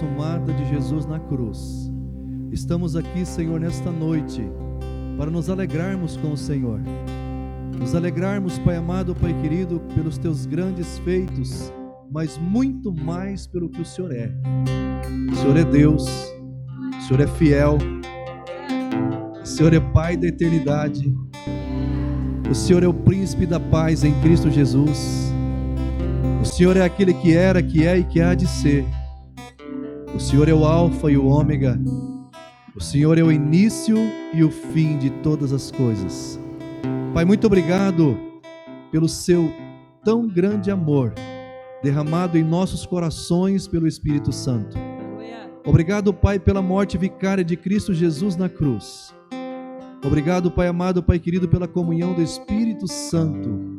consumada de Jesus na cruz. Estamos aqui, Senhor, nesta noite, para nos alegrarmos com o Senhor. Nos alegrarmos, Pai amado, Pai querido, pelos Teus grandes feitos, mas muito mais pelo que o Senhor é. O Senhor é Deus, o Senhor é fiel, o Senhor é Pai da eternidade, o Senhor é o príncipe da paz em Cristo Jesus. O Senhor é aquele que era, que é e que há de ser. O Senhor é o alfa e o ômega. O Senhor é o início e o fim de todas as coisas. Pai, muito obrigado pelo seu tão grande amor derramado em nossos corações pelo Espírito Santo. Obrigado, Pai, pela morte vicária de Cristo Jesus na cruz. Obrigado, Pai amado, Pai querido, pela comunhão do Espírito Santo.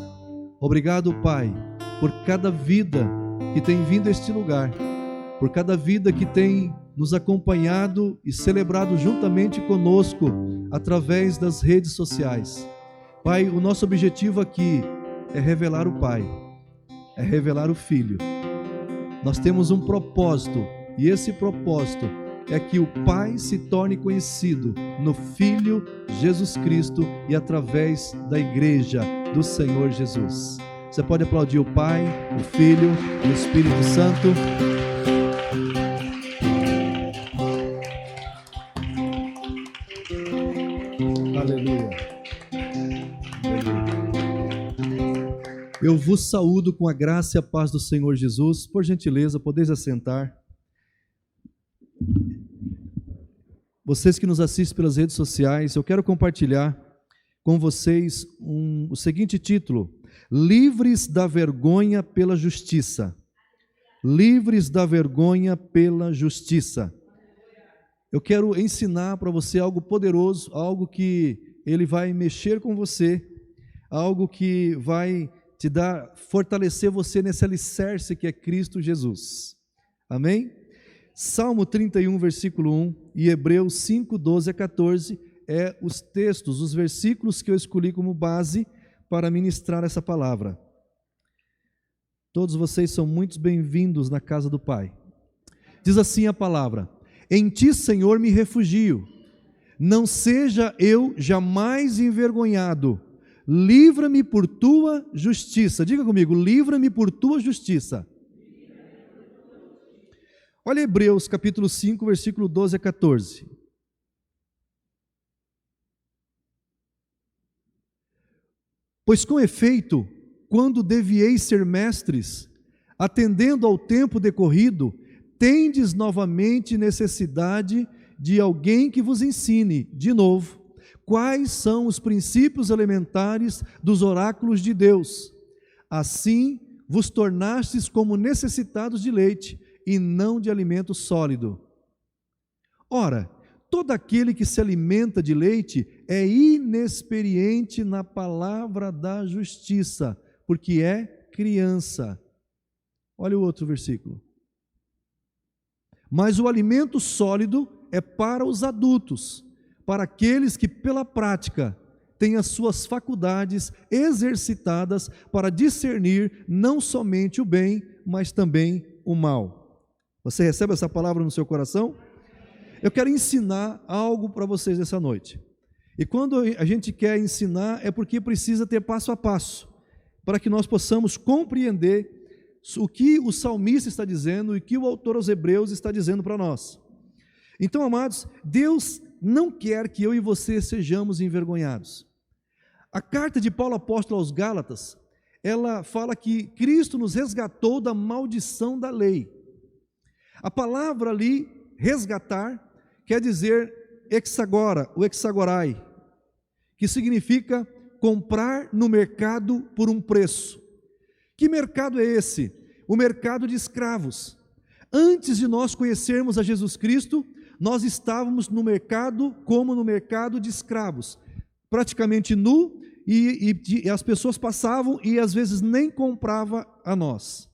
Obrigado, Pai, por cada vida que tem vindo a este lugar, por cada vida que tem nos acompanhado e celebrado juntamente conosco através das redes sociais. Pai, o nosso objetivo aqui é revelar o Pai, é revelar o Filho. Nós temos um propósito, e esse propósito é que o Pai se torne conhecido no Filho Jesus Cristo e através da Igreja do Senhor Jesus. Você pode aplaudir o Pai, o Filho e o Espírito Santo. Aleluia. Eu vos saúdo com a graça e a paz do Senhor Jesus. Por gentileza, podeis assentar. Vocês que nos assistem pelas redes sociais, eu quero compartilhar com vocês o seguinte título: Livres da vergonha pela justiça. Livres da vergonha pela justiça. Eu quero ensinar para você algo poderoso, algo que ele vai mexer com você, algo que vai te dar, fortalecer você nesse alicerce que é Cristo Jesus. Amém? Salmo 31, versículo 1 e Hebreus 5, 12 a 14 é os textos, os versículos que eu escolhi como base para ministrar essa palavra. Todos vocês são muito bem-vindos na casa do Pai. Diz assim a palavra: Em ti, Senhor, me refugio, não seja eu jamais envergonhado, livra-me por tua justiça. Diga comigo, livra-me por tua justiça. Olha Hebreus capítulo 5, versículo 12 a 14. Pois com efeito, quando devieis ser mestres, atendendo ao tempo decorrido, tendes novamente necessidade de alguém que vos ensine, de novo, quais são os princípios elementares dos oráculos de Deus. Assim vos tornastes como necessitados de leite, e não de alimento sólido. Ora, todo aquele que se alimenta de leite é inexperiente na palavra da justiça, porque é criança. Olha o outro versículo. Mas o alimento sólido é para os adultos, para aqueles que pela prática têm as suas faculdades exercitadas para discernir não somente o bem, mas também o mal. Você recebe essa palavra no seu coração? Eu quero ensinar algo para vocês essa noite. E quando a gente quer ensinar, é porque precisa ter passo a passo, para que nós possamos compreender o que o salmista está dizendo e o que o autor aos Hebreus está dizendo para nós. Então, amados, Deus não quer que eu e você sejamos envergonhados. A carta de Paulo apóstolo aos Gálatas, ela fala que Cristo nos resgatou da maldição da lei. A palavra ali, resgatar, quer dizer hexagora, o hexagorai, que significa comprar no mercado por um preço. Que mercado é esse? O mercado de escravos. Antes de nós conhecermos a Jesus Cristo, nós estávamos no mercado como no mercado de escravos, praticamente nu, e as pessoas passavam e às vezes nem comprava a nós,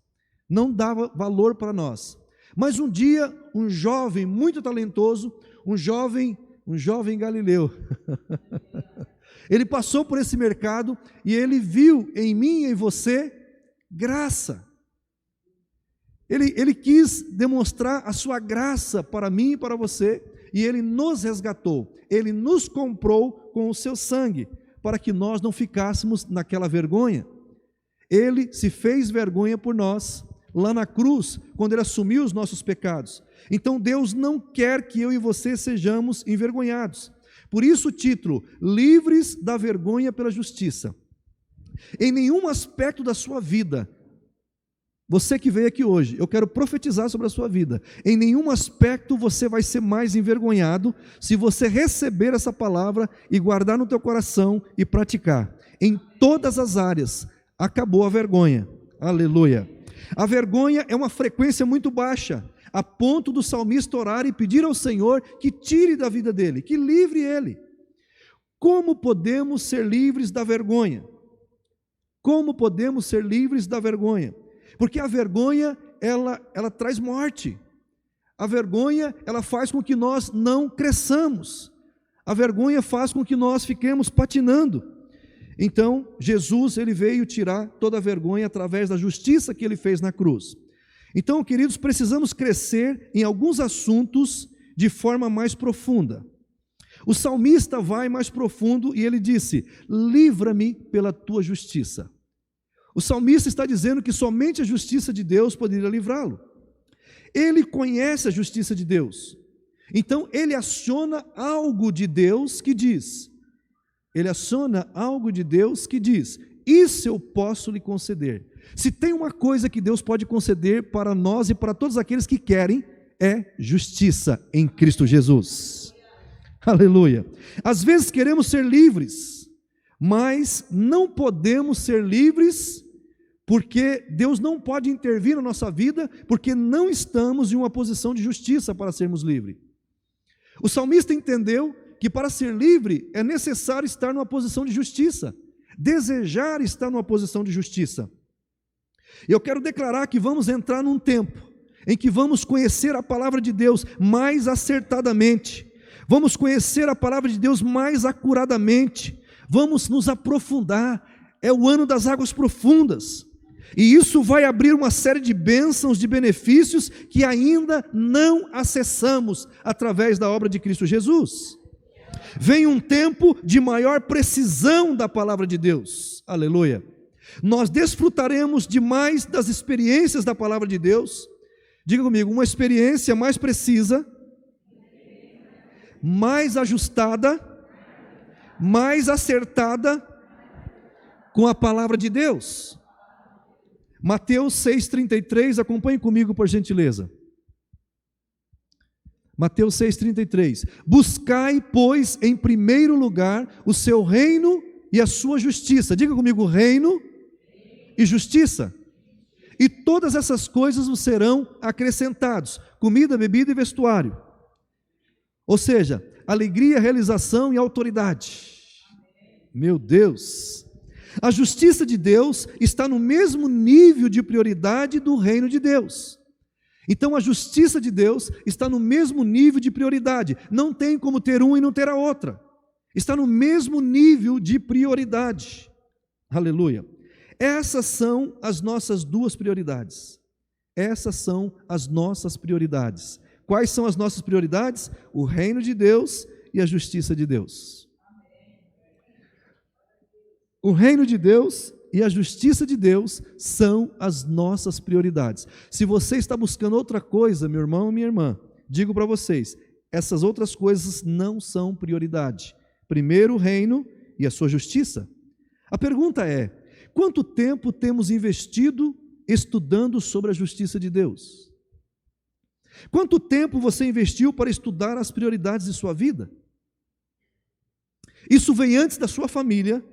não dava valor para nós. Mas um dia, um jovem muito talentoso, um jovem Galileu, ele passou por esse mercado e ele viu em mim e em você graça. Ele quis demonstrar a sua graça para mim e para você, e Ele nos resgatou, Ele nos comprou com o seu sangue, para que nós não ficássemos naquela vergonha. Ele se fez vergonha por nós, lá na cruz, quando Ele assumiu os nossos pecados. Então Deus não quer que eu e você sejamos envergonhados. Por isso o título, livres da vergonha pela justiça. Em nenhum aspecto da sua vida, você que veio aqui hoje, eu quero profetizar sobre a sua vida. Em nenhum aspecto você vai ser mais envergonhado se você receber essa palavra e guardar no teu coração e praticar. Em todas as áreas, acabou a vergonha. Aleluia. A vergonha é uma frequência muito baixa, a ponto do salmista orar e pedir ao Senhor que tire da vida dele, que livre ele. Como podemos ser livres da vergonha? Como podemos ser livres da vergonha? Porque a vergonha, ela traz morte. A vergonha, ela faz com que nós não cresçamos. A vergonha faz com que nós fiquemos patinando. Então, Jesus, Ele veio tirar toda a vergonha através da justiça que Ele fez na cruz. Então, queridos, precisamos crescer em alguns assuntos de forma mais profunda. O salmista vai mais profundo e ele disse, livra-me pela tua justiça. O salmista está dizendo que somente a justiça de Deus poderia livrá-lo. Ele conhece a justiça de Deus. Então, ele aciona algo de Deus que diz, isso eu posso lhe conceder. Se tem uma coisa que Deus pode conceder para nós e para todos aqueles que querem, é justiça em Cristo Jesus. Aleluia. Às vezes queremos ser livres, mas não podemos ser livres porque Deus não pode intervir na nossa vida, porque não estamos em uma posição de justiça para sermos livres. O salmista entendeu que para ser livre é necessário estar numa posição de justiça, desejar estar numa posição de justiça. Eu quero declarar que vamos entrar num tempo em que vamos conhecer a palavra de Deus mais acertadamente, vamos conhecer a palavra de Deus mais acuradamente, vamos nos aprofundar, é o ano das águas profundas, e isso vai abrir uma série de bênçãos, de benefícios que ainda não acessamos através da obra de Cristo Jesus. Vem um tempo de maior precisão da palavra de Deus, aleluia. Nós desfrutaremos demais das experiências da palavra de Deus. Diga comigo, uma experiência mais precisa, mais ajustada, mais acertada com a palavra de Deus. Mateus 6,33, acompanhe comigo por gentileza. Mateus 6,33. Buscai, pois, em primeiro lugar o seu reino e a sua justiça. Diga comigo, reino e justiça. E todas essas coisas vos serão acrescentados: comida, bebida e vestuário. Ou seja, alegria, realização e autoridade. Meu Deus! A justiça de Deus está no mesmo nível de prioridade do reino de Deus. Então a justiça de Deus está no mesmo nível de prioridade. Não tem como ter uma e não ter a outra. Está no mesmo nível de prioridade. Aleluia. Essas são as nossas duas prioridades. Essas são as nossas prioridades. Quais são as nossas prioridades? O reino de Deus e a justiça de Deus. O reino de Deus e a justiça de Deus são as nossas prioridades. Se você está buscando outra coisa, meu irmão e minha irmã, digo para vocês, essas outras coisas não são prioridade. Primeiro o reino e a sua justiça. A pergunta é, quanto tempo temos investido estudando sobre a justiça de Deus? Quanto tempo você investiu para estudar as prioridades de sua vida? Isso vem antes da sua família,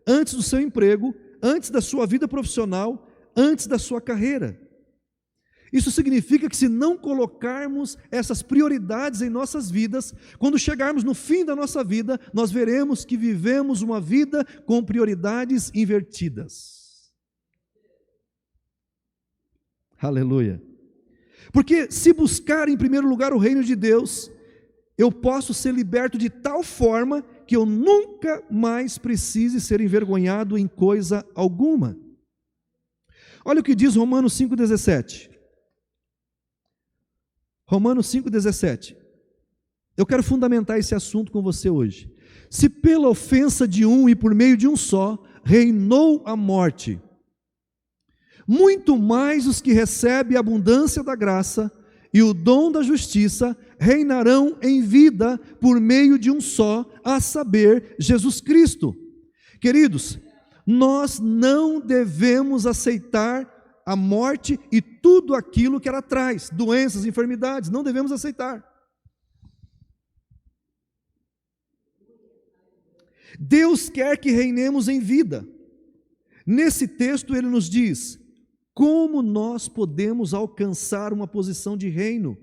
antes do seu emprego, antes da sua vida profissional, antes da sua carreira. Isso significa que se não colocarmos essas prioridades em nossas vidas, quando chegarmos no fim da nossa vida, nós veremos que vivemos uma vida com prioridades invertidas. Aleluia. Porque se buscar em primeiro lugar o reino de Deus, eu posso ser liberto de tal forma que eu nunca mais precise ser envergonhado em coisa alguma. Olha o que diz Romanos 5,17. Romanos 5,17. Eu quero fundamentar esse assunto com você hoje. Se pela ofensa de um e por meio de um só, reinou a morte, muito mais os que recebem a abundância da graça e o dom da justiça reinarão em vida por meio de um só, a saber, Jesus Cristo. Queridos, nós não devemos aceitar a morte e tudo aquilo que ela traz, doenças, enfermidades, não devemos aceitar. Deus quer que reinemos em vida. Nesse texto ele nos diz como nós podemos alcançar uma posição de reino,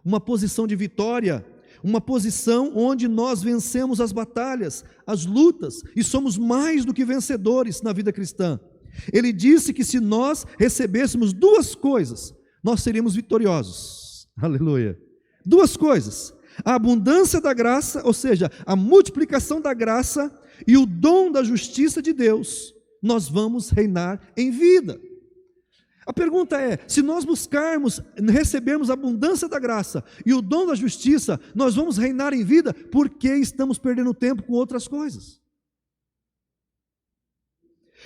uma posição de vitória, uma posição onde nós vencemos as batalhas, as lutas, e somos mais do que vencedores na vida cristã. Ele disse que se nós recebêssemos duas coisas, nós seríamos vitoriosos. Aleluia. Duas coisas: a abundância da graça, ou seja, a multiplicação da graça, e o dom da justiça de Deus, nós vamos reinar em vida. A pergunta é, se nós buscarmos, recebermos a abundância da graça e o dom da justiça, nós vamos reinar em vida, por que estamos perdendo tempo com outras coisas?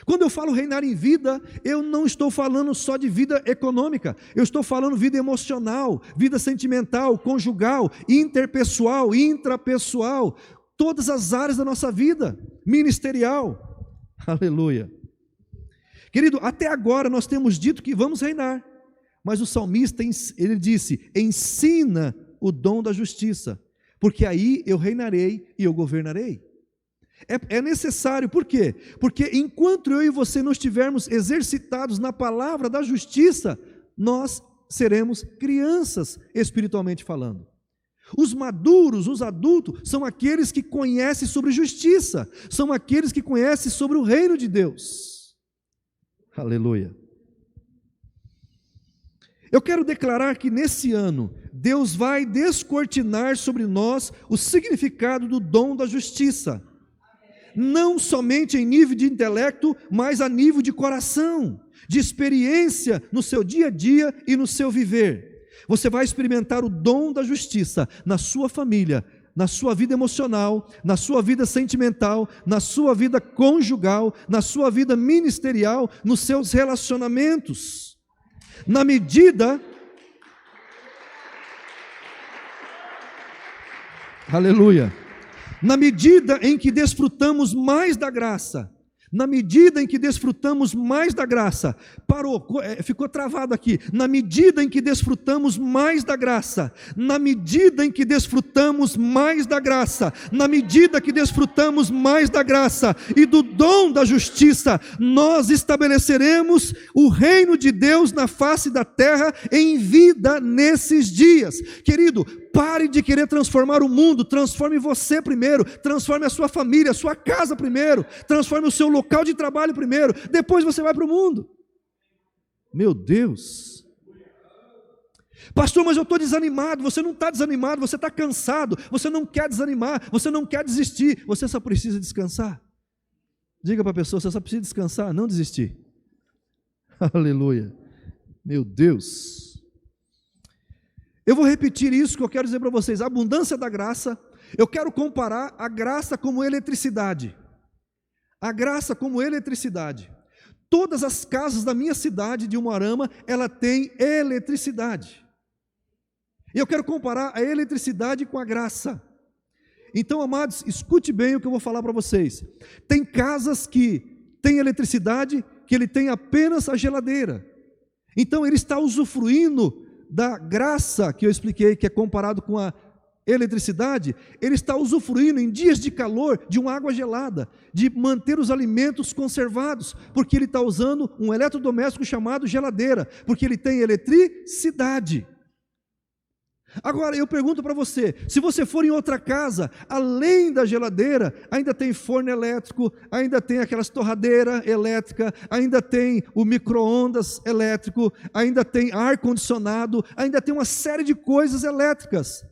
Quando eu falo reinar em vida, eu não estou falando só de vida econômica, eu estou falando vida emocional, vida sentimental, conjugal, interpessoal, intrapessoal, todas as áreas da nossa vida, ministerial. Aleluia. Querido, até agora nós temos dito que vamos reinar, mas o salmista, ele disse, ensina o dom da justiça, porque aí eu reinarei e eu governarei. É necessário, por quê? Porque enquanto eu e você não estivermos exercitados na palavra da justiça, nós seremos crianças espiritualmente falando. Os maduros, os adultos, são aqueles que conhecem sobre justiça, são aqueles que conhecem sobre o reino de Deus. Aleluia. Eu quero declarar que nesse ano, Deus vai descortinar sobre nós o significado do dom da justiça. Não somente em nível de intelecto, mas a nível de coração, de experiência no seu dia a dia e no seu viver. Você vai experimentar o dom da justiça na sua família, na sua vida emocional, na sua vida sentimental, na sua vida conjugal, na sua vida ministerial, nos seus relacionamentos. Na medida... Aleluia. Na medida em que desfrutamos mais da graça, na medida em que desfrutamos mais da graça, ficou travado aqui, na medida em que desfrutamos mais da graça, na medida em que desfrutamos mais da graça, na medida que desfrutamos mais da graça e do dom da justiça, nós estabeleceremos o reino de Deus na face da terra em vida nesses dias. Querido, pare de querer transformar o mundo, transforme você primeiro, transforme a sua família, a sua casa primeiro, transforme o seu local de trabalho primeiro, depois você vai para o mundo. Meu Deus! Pastor, mas eu estou desanimado. Você não está desanimado, você está cansado, você não quer desanimar, você não quer desistir, você só precisa descansar. Diga para a pessoa, você só precisa descansar, não desistir. Aleluia! Meu Deus! Eu vou repetir isso que eu quero dizer para vocês, a abundância da graça. Eu quero comparar a graça como eletricidade. A graça como eletricidade. Todas as casas da minha cidade de Umuarama, ela tem eletricidade. E eu quero comparar a eletricidade com a graça. Então, amados, escute bem o que eu vou falar para vocês. Tem casas que tem eletricidade, que ele tem apenas a geladeira. Então, ele está usufruindo da graça que eu expliquei, que é comparado com a eletricidade. Ele está usufruindo em dias de calor de uma água gelada, de manter os alimentos conservados, porque ele está usando um eletrodoméstico chamado geladeira, porque ele tem eletricidade. Agora eu pergunto para você, se você for em outra casa, além da geladeira, ainda tem forno elétrico, ainda tem aquelas torradeiras elétricas, ainda tem o micro-ondas elétrico, ainda tem ar-condicionado, ainda tem uma série de coisas elétricas.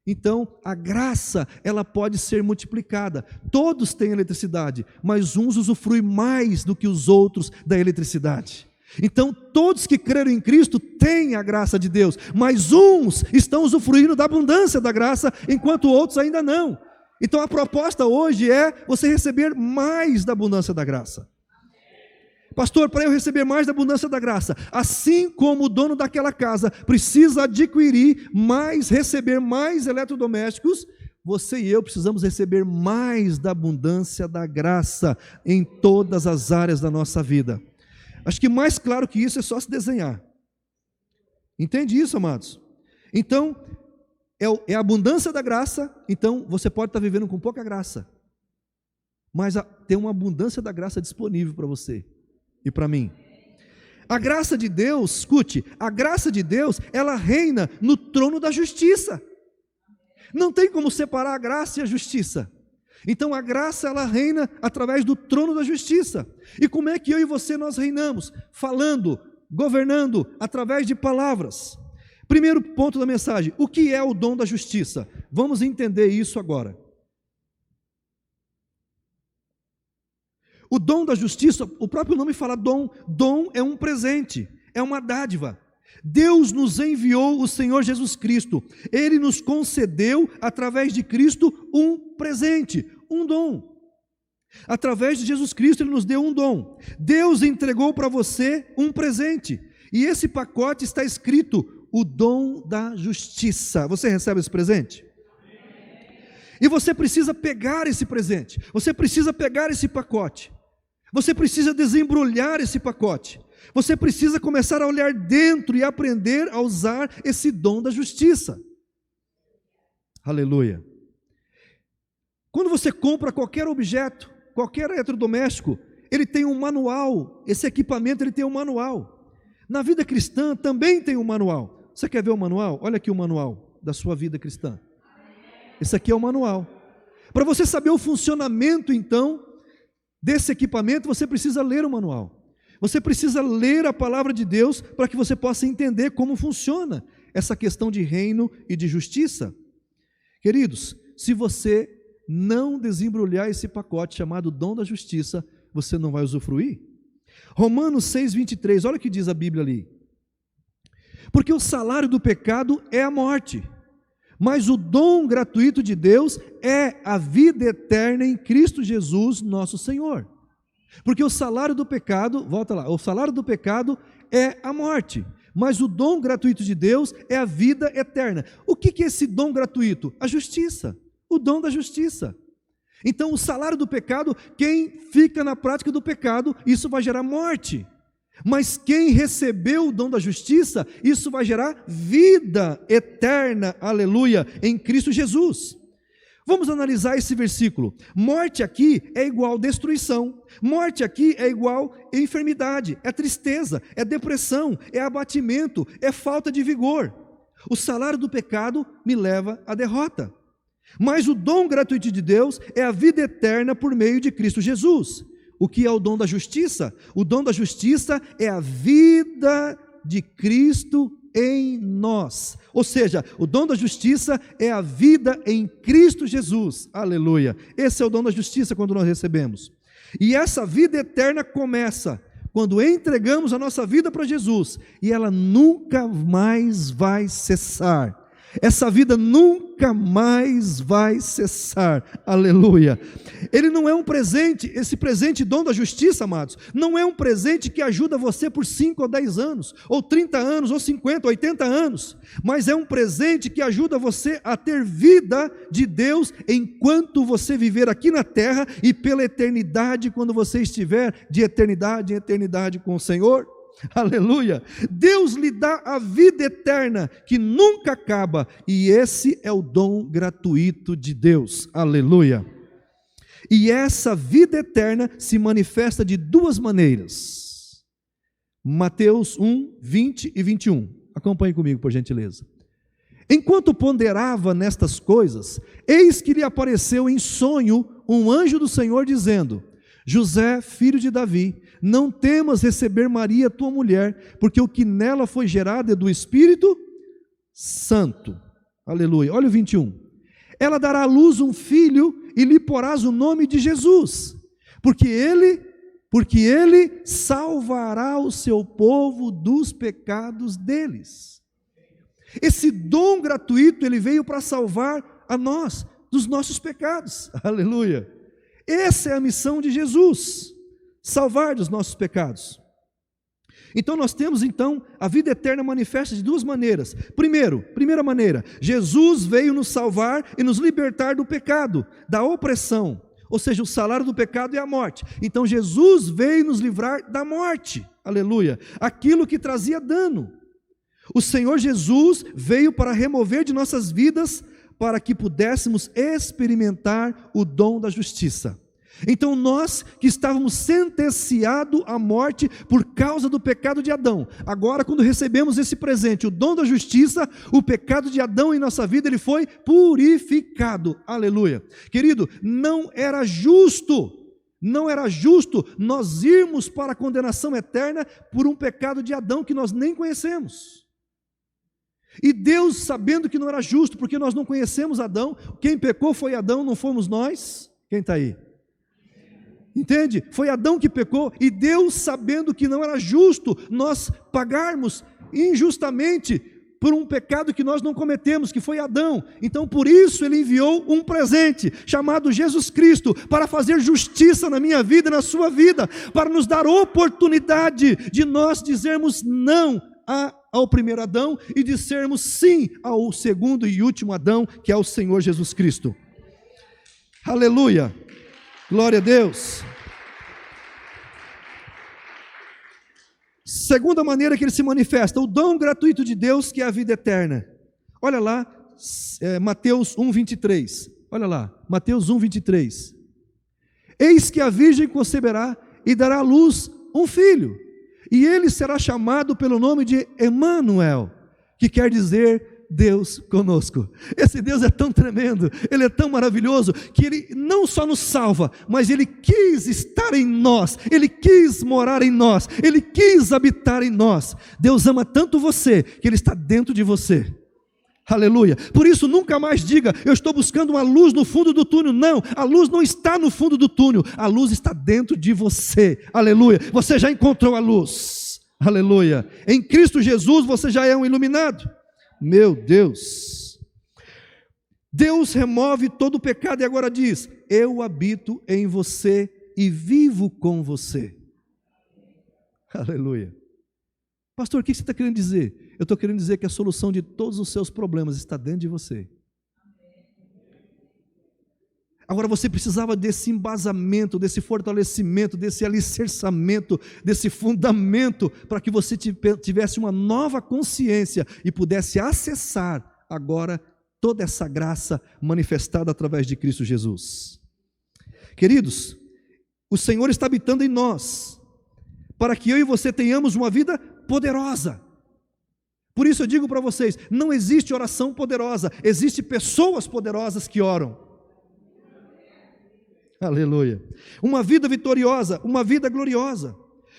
Então, a graça, ela pode ser multiplicada. Todos têm eletricidade, mas uns usufruem mais do que os outros da eletricidade. Então, todos que creram em Cristo têm a graça de Deus, mas uns estão usufruindo da abundância da graça, enquanto outros ainda não. Então, a proposta hoje é você receber mais da abundância da graça. Pastor, para eu receber mais da abundância da graça, assim como o dono daquela casa precisa adquirir mais, receber mais eletrodomésticos, você e eu precisamos receber mais da abundância da graça em todas as áreas da nossa vida. Acho que mais claro que isso é só se desenhar. Entende isso, amados? Então, é a abundância da graça. Então, você pode estar vivendo com pouca graça, mas tem uma abundância da graça disponível para você e para mim. A graça de Deus, escute, a graça de Deus, ela reina no trono da justiça. Não tem como separar a graça e a justiça. Então a graça, ela reina através do trono da justiça. E como é que eu e você nós reinamos? Falando, governando, através de palavras. Primeiro ponto da mensagem, o que é o dom da justiça? Vamos entender isso agora. O dom da justiça, o próprio nome fala dom. Dom é um presente, é uma dádiva. Deus nos enviou o Senhor Jesus Cristo. Ele nos concedeu, através de Cristo, um presente, um dom. Através de Jesus Cristo, Ele nos deu um dom. Deus entregou para você um presente. E esse pacote está escrito, o dom da justiça. Você recebe esse presente? E você precisa pegar esse presente. Você precisa pegar esse pacote. Você precisa desembrulhar esse pacote. Você precisa começar a olhar dentro e aprender a usar esse dom da justiça. Aleluia. Quando você compra qualquer objeto, qualquer eletrodoméstico, ele tem um manual. Esse equipamento, ele tem um manual. Na vida cristã também tem um manual. Você quer ver o manual? Olha aqui o manual da sua vida cristã. Esse aqui é o manual. Para você saber o funcionamento, então, desse equipamento, você precisa ler o manual. Você precisa ler a palavra de Deus para que você possa entender como funciona essa questão de reino e de justiça. Queridos, se você não desembrulhar esse pacote chamado dom da justiça, você não vai usufruir. Romanos 6:23, olha o que diz a Bíblia ali. Porque o salário do pecado é a morte, mas o dom gratuito de Deus é a vida eterna em Cristo Jesus, nosso Senhor. Porque o salário do pecado, volta lá, o salário do pecado é a morte, mas o dom gratuito de Deus é a vida eterna. O que é esse dom gratuito? A justiça, o dom da justiça. Então o salário do pecado, quem fica na prática do pecado, isso vai gerar morte. Mas quem recebeu o dom da justiça, isso vai gerar vida eterna, aleluia, em Cristo Jesus. Vamos analisar esse versículo. Morte aqui é igual destruição. Morte aqui é igual enfermidade, é tristeza, é depressão, é abatimento, é falta de vigor. O salário do pecado me leva à derrota. Mas o dom gratuito de Deus é a vida eterna por meio de Cristo Jesus. O que é o dom da justiça? O dom da justiça é a vida de Cristo em nós. Ou seja, o dom da justiça é a vida em Cristo Jesus. Aleluia. Esse é o dom da justiça quando nós recebemos. E essa vida eterna começa quando entregamos a nossa vida para Jesus. E ela nunca mais vai cessar. Essa vida nunca mais vai cessar, aleluia. Ele não é um presente, esse presente dom da justiça, amados, não é um presente que ajuda você por 5 ou 10 anos, ou 30 anos, ou 50, 80 anos, mas é um presente que ajuda você a ter vida de Deus enquanto você viver aqui na terra e pela eternidade, quando você estiver de eternidade em eternidade com o Senhor. Aleluia, Deus lhe dá a vida eterna que nunca acaba, e esse é o dom gratuito de Deus, aleluia. E essa vida eterna se manifesta de duas maneiras. Mateus 1, 20 e 21, acompanhe comigo por gentileza. Enquanto ponderava nestas coisas, eis que lhe apareceu em sonho um anjo do Senhor dizendo: José, filho de Davi, não temas receber Maria, tua mulher, porque o que nela foi gerado é do Espírito Santo. Aleluia. Olha o 21. Ela dará à luz um filho e lhe porás o nome de Jesus, porque ele porque ele salvará o seu povo dos pecados deles. Esse dom gratuito, ele veio para salvar a nós dos nossos pecados. Aleluia! Essa é a missão de Jesus, salvar dos nossos pecados. Então nós temos a vida eterna manifesta de duas maneiras. Primeira maneira, Jesus veio nos salvar e nos libertar do pecado, da opressão, ou seja, o salário do pecado é a morte. Então Jesus veio nos livrar da morte, aleluia, aquilo que trazia dano. O Senhor Jesus veio para remover de nossas vidas, para que pudéssemos experimentar o dom da justiça. Então nós que estávamos sentenciados à morte por causa do pecado de Adão, agora quando recebemos esse presente, o dom da justiça, o pecado de Adão em nossa vida, ele foi purificado, aleluia. Querido, não era justo nós irmos para a condenação eterna por um pecado de Adão que nós nem conhecemos. E Deus, sabendo que não era justo, porque nós não conhecemos Adão, quem pecou foi Adão, não fomos nós. Quem está aí? Entende? Foi Adão que pecou, e Deus, sabendo que não era justo nós pagarmos injustamente por um pecado que nós não cometemos, que foi Adão, então por isso Ele enviou um presente, chamado Jesus Cristo, para fazer justiça na minha vida e na sua vida, para nos dar oportunidade de nós dizermos não ao primeiro Adão e dissermos sim ao segundo e último Adão, que é o Senhor Jesus Cristo. Aleluia, glória a Deus. Segunda maneira que ele se manifesta, o dom gratuito de Deus, que é a vida eterna. Olha lá, Mateus 1:23, olha lá, Mateus 1:23. Eis que a virgem conceberá e dará à luz um filho, e ele será chamado pelo nome de Emanuel, que quer dizer Deus conosco. Esse Deus é tão tremendo, Ele é tão maravilhoso, que Ele não só nos salva, mas Ele quis estar em nós, Ele quis morar em nós, Ele quis habitar em nós. Deus ama tanto você, que Ele está dentro de você. Aleluia. Por isso nunca mais diga, eu estou buscando uma luz no fundo do túnel. Não, a luz não está no fundo do túnel, a luz está dentro de você. Aleluia. Você já encontrou a luz. Aleluia. Em Cristo Jesus você já é um iluminado. Meu Deus. Deus remove todo o pecado e agora diz, eu habito em você e vivo com você. Aleluia. Pastor, o que você está querendo dizer? Eu estou querendo dizer que a solução de todos os seus problemas está dentro de você. Agora você precisava desse embasamento, desse fortalecimento, desse alicerçamento, desse fundamento, para que você tivesse uma nova consciência e pudesse acessar agora toda essa graça manifestada através de Cristo Jesus. Queridos, o Senhor está habitando em nós, para que eu e você tenhamos uma vida poderosa. Por isso eu digo para vocês, não existe oração poderosa, existe pessoas poderosas que oram. Aleluia. Uma vida vitoriosa, uma vida gloriosa.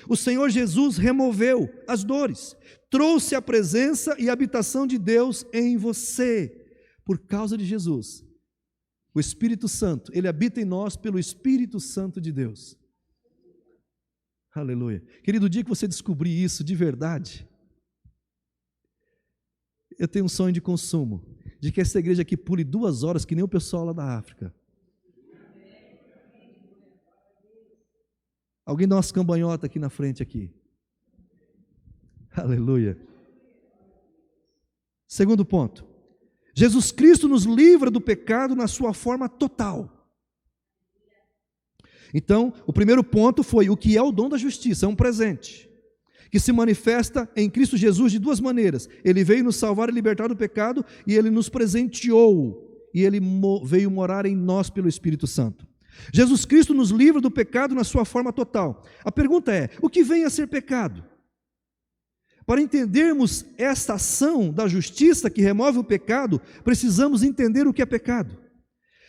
O Senhor Jesus removeu as dores, trouxe a presença e a habitação de Deus em você. Por causa de Jesus, o Espírito Santo, Ele habita em nós pelo Espírito Santo de Deus. Aleluia. Querido, o dia que você descobrir isso de verdade, eu tenho um sonho de consumo, de que essa igreja aqui pule 2 horas, que nem o pessoal lá da África. Alguém dá umas cambanhotas aqui na frente aqui. Aleluia. Segundo ponto. Jesus Cristo nos livra do pecado na sua forma total. Então, o primeiro ponto foi o que é o dom da justiça, é um presente, que se manifesta em Cristo Jesus de 2 maneiras. Ele veio nos salvar e libertar do pecado, e Ele nos presenteou, e Ele veio morar em nós pelo Espírito Santo. Jesus Cristo nos livra do pecado na sua forma total. A pergunta é, o que vem a ser pecado? Para entendermos esta ação da justiça que remove o pecado, precisamos entender o que é pecado.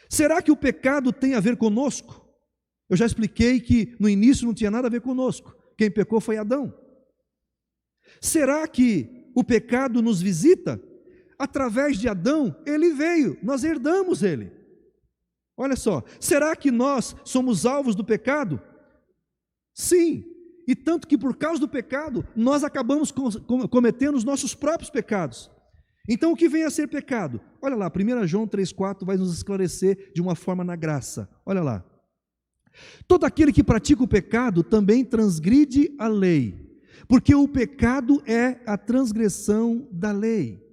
Será que o pecado tem a ver conosco? Eu já expliquei que no início não tinha nada a ver conosco. Quem pecou foi Adão. Será que o pecado nos visita? Através de Adão, ele veio, nós herdamos ele. Olha só, será que nós somos alvos do pecado? Sim, e tanto que por causa do pecado, nós acabamos cometendo os nossos próprios pecados. Então, o que vem a ser pecado? Olha lá, 1 João 3,4 vai nos esclarecer de uma forma na graça. Olha lá. Todo aquele que pratica o pecado também transgride a lei, porque o pecado é a transgressão da lei.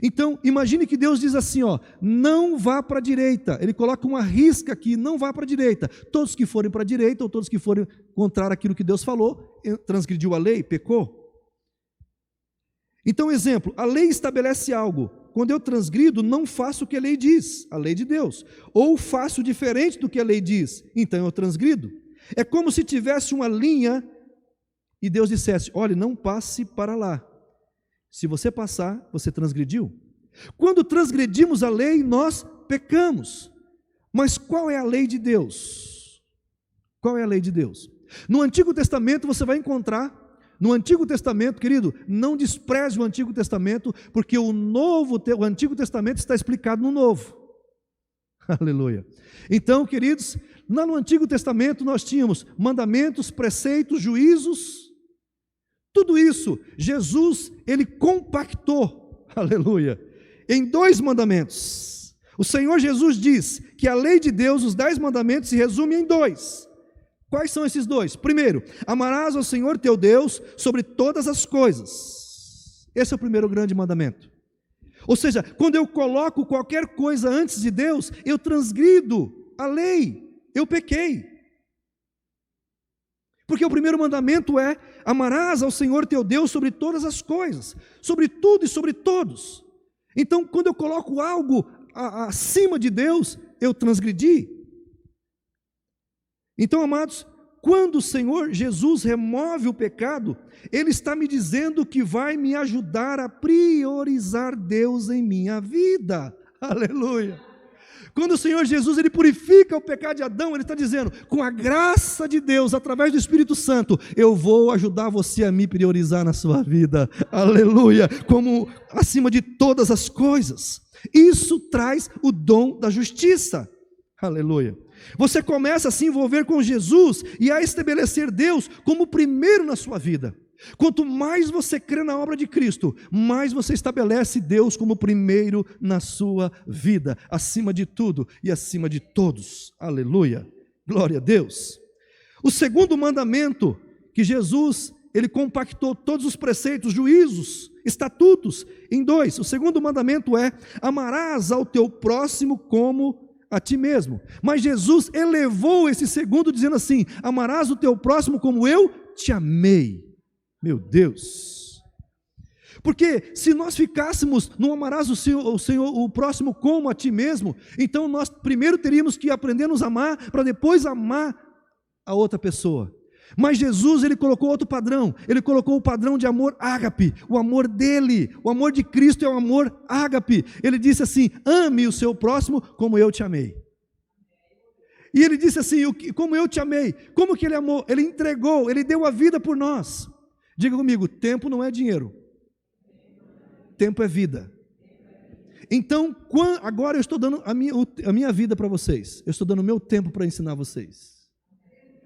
Então, imagine que Deus diz assim, ó, não vá para a direita. Ele coloca uma risca aqui, não vá para a direita. Todos que forem para a direita, ou todos que forem contrário àquilo que Deus falou, transgrediu a lei, pecou. Então, exemplo, a lei estabelece algo. Quando eu transgrido, não faço o que a lei diz, a lei de Deus. Ou faço diferente do que a lei diz, então eu transgrido. É como se tivesse uma linha e Deus dissesse, olha, não passe para lá. Se você passar, você transgrediu. Quando transgredimos a lei, nós pecamos. Mas qual é a lei de Deus? Qual é a lei de Deus? No Antigo Testamento você vai encontrar, no Antigo Testamento, querido, não despreze o Antigo Testamento, porque o Antigo Testamento está explicado no Novo. Aleluia. Então, queridos, lá no Antigo Testamento nós tínhamos mandamentos, preceitos, juízos. Tudo isso, Jesus, ele compactou, aleluia, em 2 mandamentos. O Senhor Jesus diz que a lei de Deus, os 10 mandamentos, se resume em 2. Quais são esses 2? Primeiro, amarás ao Senhor teu Deus sobre todas as coisas. Esse é o primeiro grande mandamento. Ou seja, quando eu coloco qualquer coisa antes de Deus, eu transgrido a lei, eu pequei. Porque o primeiro mandamento é, amarás ao Senhor teu Deus sobre todas as coisas, sobre tudo e sobre todos. Então, quando eu coloco algo acima de Deus, eu transgredi. Então, amados, quando o Senhor Jesus remove o pecado, Ele está me dizendo que vai me ajudar a priorizar Deus em minha vida. Aleluia! Quando o Senhor Jesus, Ele purifica o pecado de Adão, Ele está dizendo, com a graça de Deus, através do Espírito Santo, eu vou ajudar você a me priorizar na sua vida, aleluia, como acima de todas as coisas. Isso traz o dom da justiça, aleluia. Você começa a se envolver com Jesus e a estabelecer Deus como primeiro na sua vida. Quanto mais você crê na obra de Cristo, mais você estabelece Deus como primeiro na sua vida, acima de tudo e acima de todos. Aleluia, glória a Deus. O segundo mandamento que Jesus, Ele compactou todos os preceitos, juízos, estatutos em 2. O segundo mandamento é, amarás ao teu próximo como a ti mesmo. Mas Jesus elevou esse segundo dizendo assim, amarás o teu próximo como eu te amei. Meu Deus, porque se nós ficássemos no amarás o próximo como a ti mesmo, então nós primeiro teríamos que aprender a nos amar, para depois amar a outra pessoa. Mas Jesus, Ele colocou outro padrão, Ele colocou o padrão de amor ágape, o amor dEle, o amor de Cristo é o amor ágape. Ele disse assim, ame o seu próximo como eu te amei. E Ele disse assim, como eu te amei, como que Ele amou? Ele entregou, Ele deu a vida por nós. Diga comigo, tempo não é dinheiro, tempo é vida. Então, agora eu estou dando a minha vida para vocês, eu estou dando o meu tempo para ensinar vocês.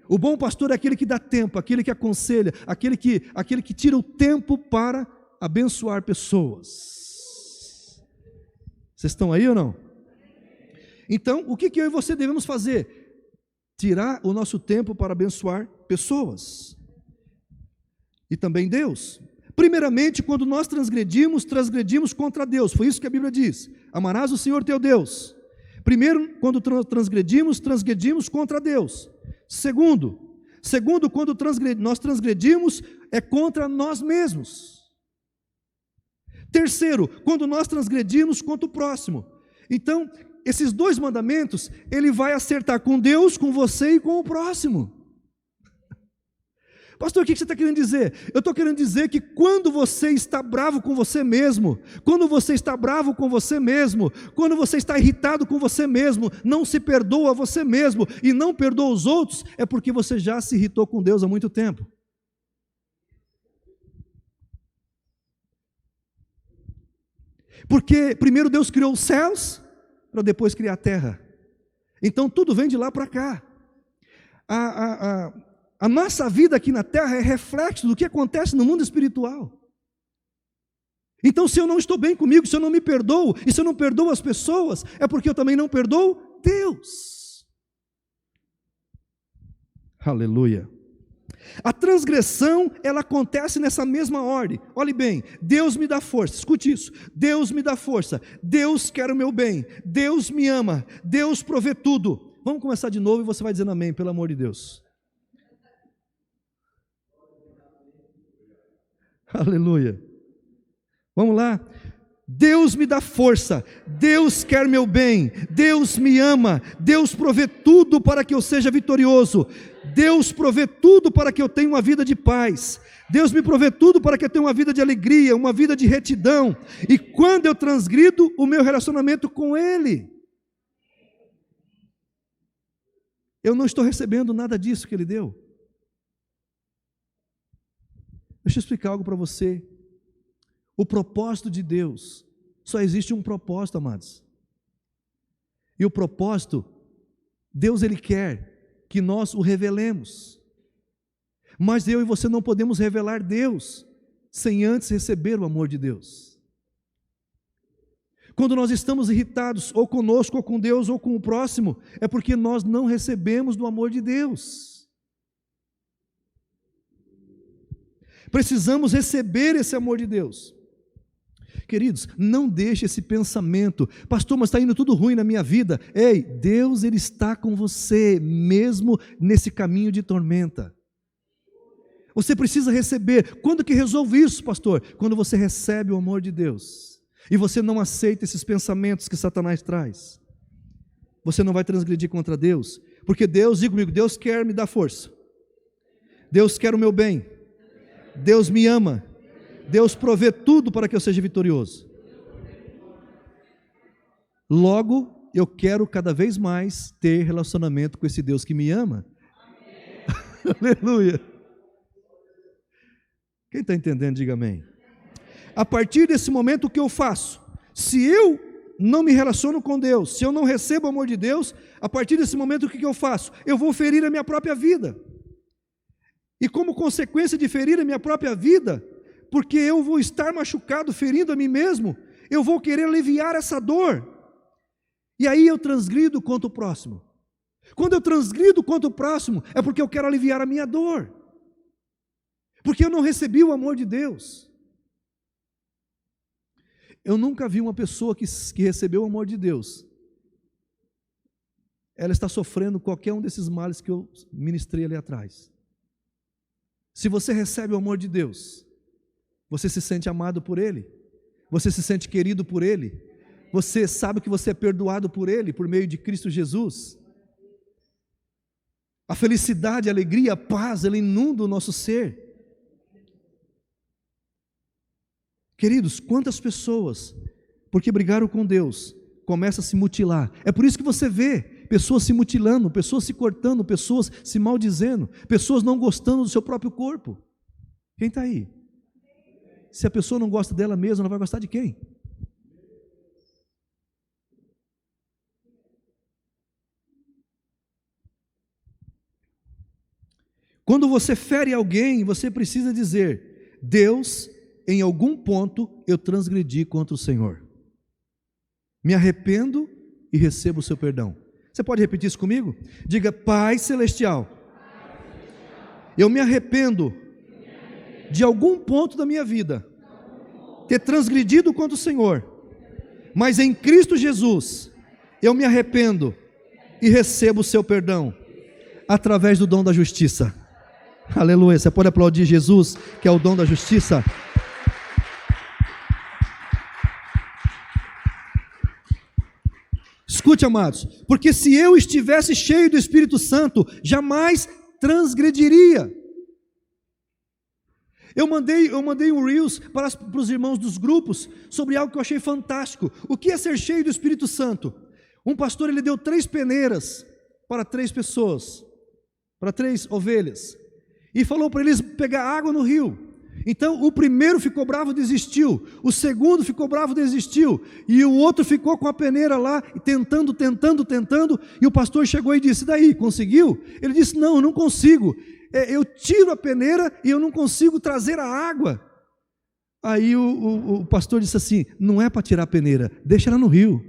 O bom pastor é aquele que dá tempo, aquele que aconselha, aquele que tira o tempo para abençoar pessoas. Vocês estão aí ou não? Então, o que eu e você devemos fazer? Tirar o nosso tempo para abençoar pessoas. E também Deus. Primeiramente, quando nós transgredimos contra Deus. Foi isso que a Bíblia diz. Amarás o Senhor teu Deus. Primeiro, quando transgredimos contra Deus. Segundo, quando nós transgredimos, é contra nós mesmos. Terceiro, quando nós transgredimos contra o próximo. Então, esses 2 mandamentos, ele vai acertar com Deus, com você e com o próximo. Pastor, o que você está querendo dizer? Eu estou querendo dizer que quando você está bravo com você mesmo, quando você está bravo com você mesmo, quando você está irritado com você mesmo, não se perdoa a você mesmo e não perdoa os outros, é porque você já se irritou com Deus há muito tempo. Porque primeiro Deus criou os céus, para depois criar a terra. Então tudo vem de lá para cá. A nossa vida aqui na terra é reflexo do que acontece no mundo espiritual. Então, se eu não estou bem comigo, se eu não me perdoo, e se eu não perdoo as pessoas, é porque eu também não perdoo Deus. Aleluia. A transgressão, ela acontece nessa mesma ordem. Olhe bem, Deus me dá força, escute isso. Deus me dá força, Deus quer o meu bem, Deus me ama, Deus provê tudo. Vamos começar de novo e você vai dizendo amém, pelo amor de Deus. Aleluia. Vamos lá. Deus me dá força, Deus quer meu bem, Deus me ama, Deus provê tudo para que eu seja vitorioso, Deus provê tudo para que eu tenha uma vida de paz, Deus me provê tudo para que eu tenha uma vida de alegria, uma vida de retidão, e quando eu transgrido o meu relacionamento com Ele, eu não estou recebendo nada disso que Ele deu. Deixa eu explicar algo para você. O propósito de Deus, só existe um propósito, amados. E o propósito, Deus Ele quer que nós o revelemos. Mas eu e você não podemos revelar Deus sem antes receber o amor de Deus. Quando nós estamos irritados, ou conosco, ou com Deus, ou com o próximo, é porque nós não recebemos do amor de Deus. Precisamos receber esse amor de Deus. Queridos, não deixe esse pensamento, pastor, mas está indo tudo ruim na minha vida. Ei, Deus Ele está com você, mesmo nesse caminho de tormenta. Você precisa receber. Quando que resolve isso, pastor? Quando você recebe o amor de Deus, e você não aceita esses pensamentos que Satanás traz. Você não vai transgredir contra Deus, porque Deus, diga comigo, Deus quer me dar força, Deus quer o meu bem, Deus me ama, Deus provê tudo para que eu seja vitorioso. Logo, eu quero cada vez mais ter relacionamento com esse Deus que me ama. Aleluia. Quem está entendendo, diga amém. A partir desse momento, o que eu faço? Se eu não me relaciono com Deus, se eu não recebo o amor de Deus, a partir desse momento, o que eu faço? Eu vou ferir a minha própria vida. E como consequência de ferir a minha própria vida, porque eu vou estar machucado, ferindo a mim mesmo, eu vou querer aliviar essa dor, e aí eu transgrido contra o próximo. Quando eu transgrido contra o próximo, é porque eu quero aliviar a minha dor, porque eu não recebi o amor de Deus. Eu nunca vi uma pessoa que recebeu o amor de Deus, ela está sofrendo qualquer um desses males que eu ministrei ali atrás. Se você recebe o amor de Deus, você se sente amado por Ele, você se sente querido por Ele, você sabe que você é perdoado por Ele, por meio de Cristo Jesus. A felicidade, a alegria, a paz, ela inunda o nosso ser. Queridos, quantas pessoas, porque brigaram com Deus, começam a se mutilar. É por isso que você vê pessoas se mutilando, pessoas se cortando, pessoas se maldizendo, pessoas não gostando do seu próprio corpo. Quem está aí? Se a pessoa não gosta dela mesma, ela vai gostar de quem? Quando você fere alguém, você precisa dizer: Deus, em algum ponto eu transgredi contra o Senhor. Me arrependo e recebo o seu perdão. Você pode repetir isso comigo? Diga: Pai Celestial, eu me arrependo de algum ponto da minha vida ter transgredido contra o Senhor, mas em Cristo Jesus eu me arrependo e recebo o seu perdão através do dom da justiça. Aleluia. Você pode aplaudir Jesus, que é o dom da justiça? Escute, amados, porque se eu estivesse cheio do Espírito Santo, jamais transgrediria. Eu mandei um Reels para os irmãos dos grupos sobre algo que eu achei fantástico. O que é ser cheio do Espírito Santo? Um pastor, ele deu 3 peneiras para 3 pessoas, para 3 ovelhas, e falou para eles pegar água no rio. Então o primeiro ficou bravo, desistiu, o segundo ficou bravo, desistiu, e o outro ficou com a peneira lá, tentando, e o pastor chegou e disse: daí, conseguiu? Ele disse: não, eu não consigo. eu tiro a peneira e eu não consigo trazer a água. Aí o pastor disse assim: não é para tirar a peneira, deixa ela no rio.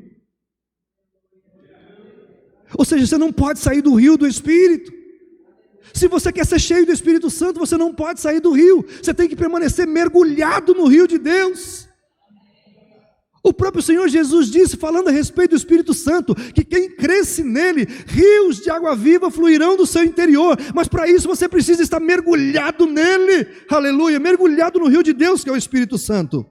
Ou seja, você não pode sair do rio do Espírito. Se você quer ser cheio do Espírito Santo, você não pode sair do rio. Você tem que permanecer mergulhado no rio de Deus. O próprio Senhor Jesus disse, falando a respeito do Espírito Santo, que quem cresce nele, rios de água viva fluirão do seu interior. Mas para isso você precisa estar mergulhado nele. Aleluia, mergulhado no rio de Deus, que é o Espírito Santo.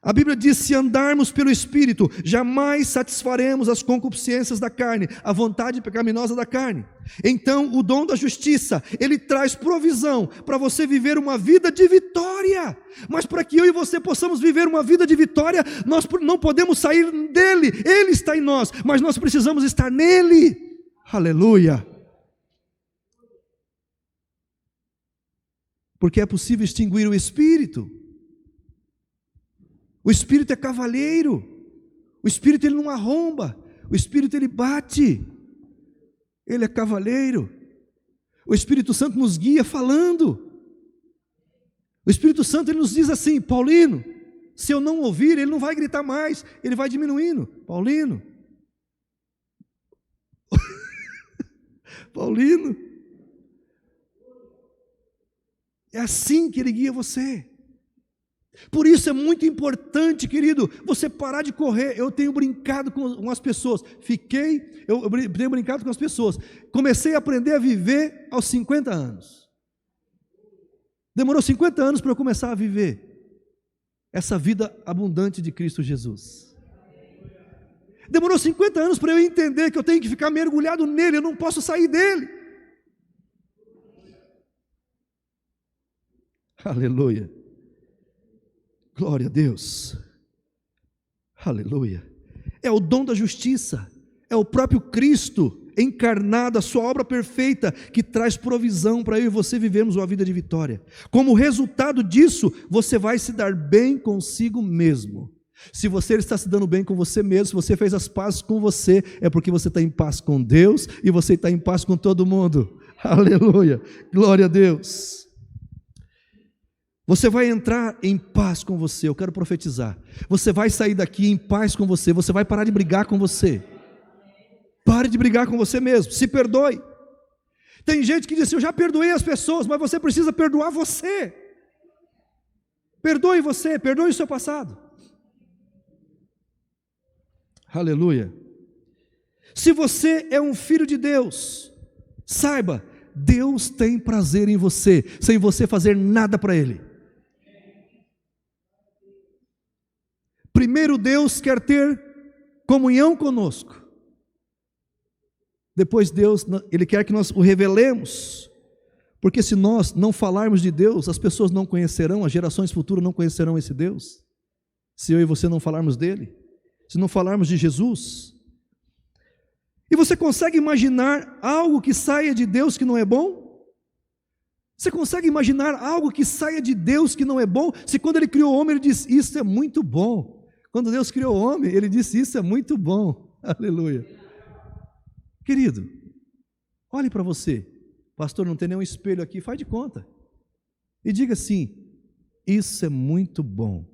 A Bíblia diz: se andarmos pelo Espírito, jamais satisfaremos as concupiscências da carne, a vontade pecaminosa da carne. Então, o dom da justiça, ele traz provisão para você viver uma vida de vitória. Mas para que eu e você possamos viver uma vida de vitória, nós não podemos sair dele. Ele está em nós, mas nós precisamos estar nele. Aleluia. Porque é possível extinguir o Espírito. O Espírito é cavalheiro. O Espírito ele não arromba. O Espírito ele bate. Ele é cavalheiro. O Espírito Santo nos guia falando. O Espírito Santo ele nos diz assim: Paulino, se eu não ouvir, ele não vai gritar mais, ele vai diminuindo. Paulino. Paulino. É assim que ele guia você. Por isso é muito importante, querido, você parar de correr. Eu tenho brincado com as pessoas. Eu tenho brincado com as pessoas. Comecei a aprender a viver aos 50 anos. Demorou 50 anos para eu começar a viver essa vida abundante de Cristo Jesus. Demorou 50 anos para eu entender que eu tenho que ficar mergulhado nele, eu não posso sair dele. Aleluia. Glória a Deus, aleluia. É o dom da justiça, é o próprio Cristo encarnado, a sua obra perfeita, que traz provisão para eu e você vivermos uma vida de vitória. Como resultado disso, você vai se dar bem consigo mesmo. Se você está se dando bem com você mesmo, se você fez as pazes com você, é porque você está em paz com Deus e você está em paz com todo mundo. Aleluia, glória a Deus. Você vai entrar em paz com você. Eu quero profetizar. Você vai sair daqui em paz com você. Você vai parar de brigar com você. Pare de brigar com você mesmo. Se perdoe. Tem gente que diz assim: eu já perdoei as pessoas, mas você precisa perdoar você. Perdoe você, perdoe o seu passado. Aleluia. Se você é um filho de Deus, saiba, Deus tem prazer em você, sem você fazer nada para Ele. Primeiro, Deus quer ter comunhão conosco. Depois, Deus, Ele quer que nós o revelemos. Porque se nós não falarmos de Deus, as pessoas não conhecerão, as gerações futuras não conhecerão esse Deus. Se eu e você não falarmos dele, se não falarmos de Jesus. E você consegue imaginar algo que saia de Deus que não é bom? Você consegue imaginar algo que saia de Deus que não é bom? Se quando Ele criou o homem, Ele disse: isso é muito bom. Quando Deus criou o homem, Ele disse: isso é muito bom. Aleluia. Querido, olhe para você. Pastor, não tem nenhum espelho aqui, faz de conta. E diga assim: isso é muito bom.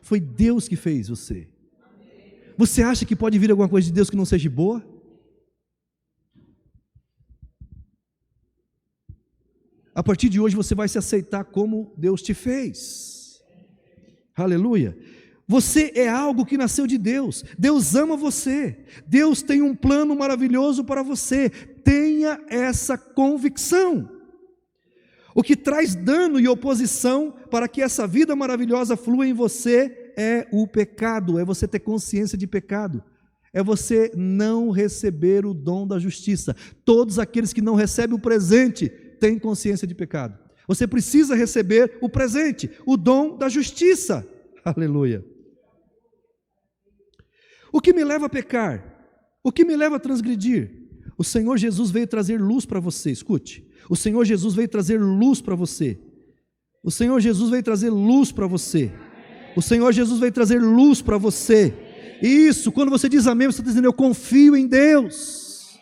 Foi Deus que fez você. Você acha que pode vir alguma coisa de Deus que não seja boa? A partir de hoje você vai se aceitar como Deus te fez. Aleluia. Você é algo que nasceu de Deus. Deus ama você. Deus tem um plano maravilhoso para você. Tenha essa convicção. O que traz dano e oposição para que essa vida maravilhosa flua em você é o pecado, é você ter consciência de pecado, é você não receber o dom da justiça. Todos aqueles que não recebem o presente têm consciência de pecado. Você precisa receber o presente, o dom da justiça. Aleluia. O que me leva a pecar? O que me leva a transgredir? O Senhor Jesus veio trazer luz para você, escute. O Senhor Jesus veio trazer luz para você. O Senhor Jesus veio trazer luz para você. O Senhor Jesus veio trazer luz para você. Isso, quando você diz amém, você está dizendo: eu confio em Deus.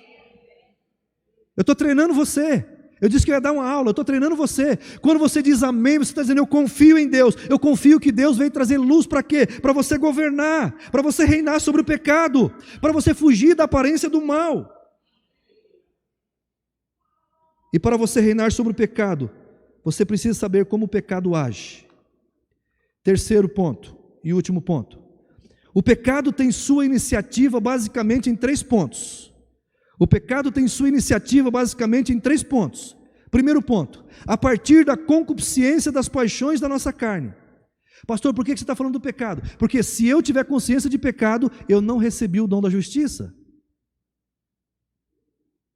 Eu estou treinando você. Eu disse que eu ia dar uma aula, eu estou treinando você. Quando você diz amém, você está dizendo, eu confio em Deus. Eu confio que Deus veio trazer luz para quê? Para você governar, para você reinar sobre o pecado, para você fugir da aparência do mal. E para você reinar sobre o pecado, você precisa saber como o pecado age. Terceiro ponto e último ponto. O pecado tem sua iniciativa basicamente em 3 pontos. O pecado tem sua iniciativa basicamente em 3 pontos. Primeiro ponto, a partir da concupiscência das paixões da nossa carne. Pastor, por que você está falando do pecado? Porque se eu tiver consciência de pecado, eu não recebi o dom da justiça,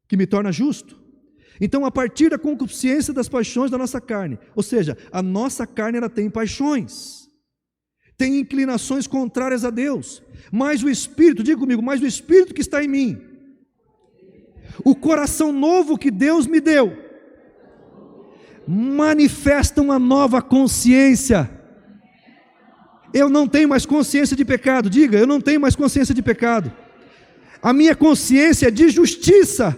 que me torna justo. Então, a partir da concupiscência das paixões da nossa carne, ou seja, a nossa carne ela tem paixões, tem inclinações contrárias a Deus, mas o Espírito, diga comigo, mas o Espírito que está em mim, o coração novo que Deus me deu, manifesta uma nova consciência. Eu não tenho mais consciência de pecado, diga, eu não tenho mais consciência de pecado. A minha consciência é de justiça,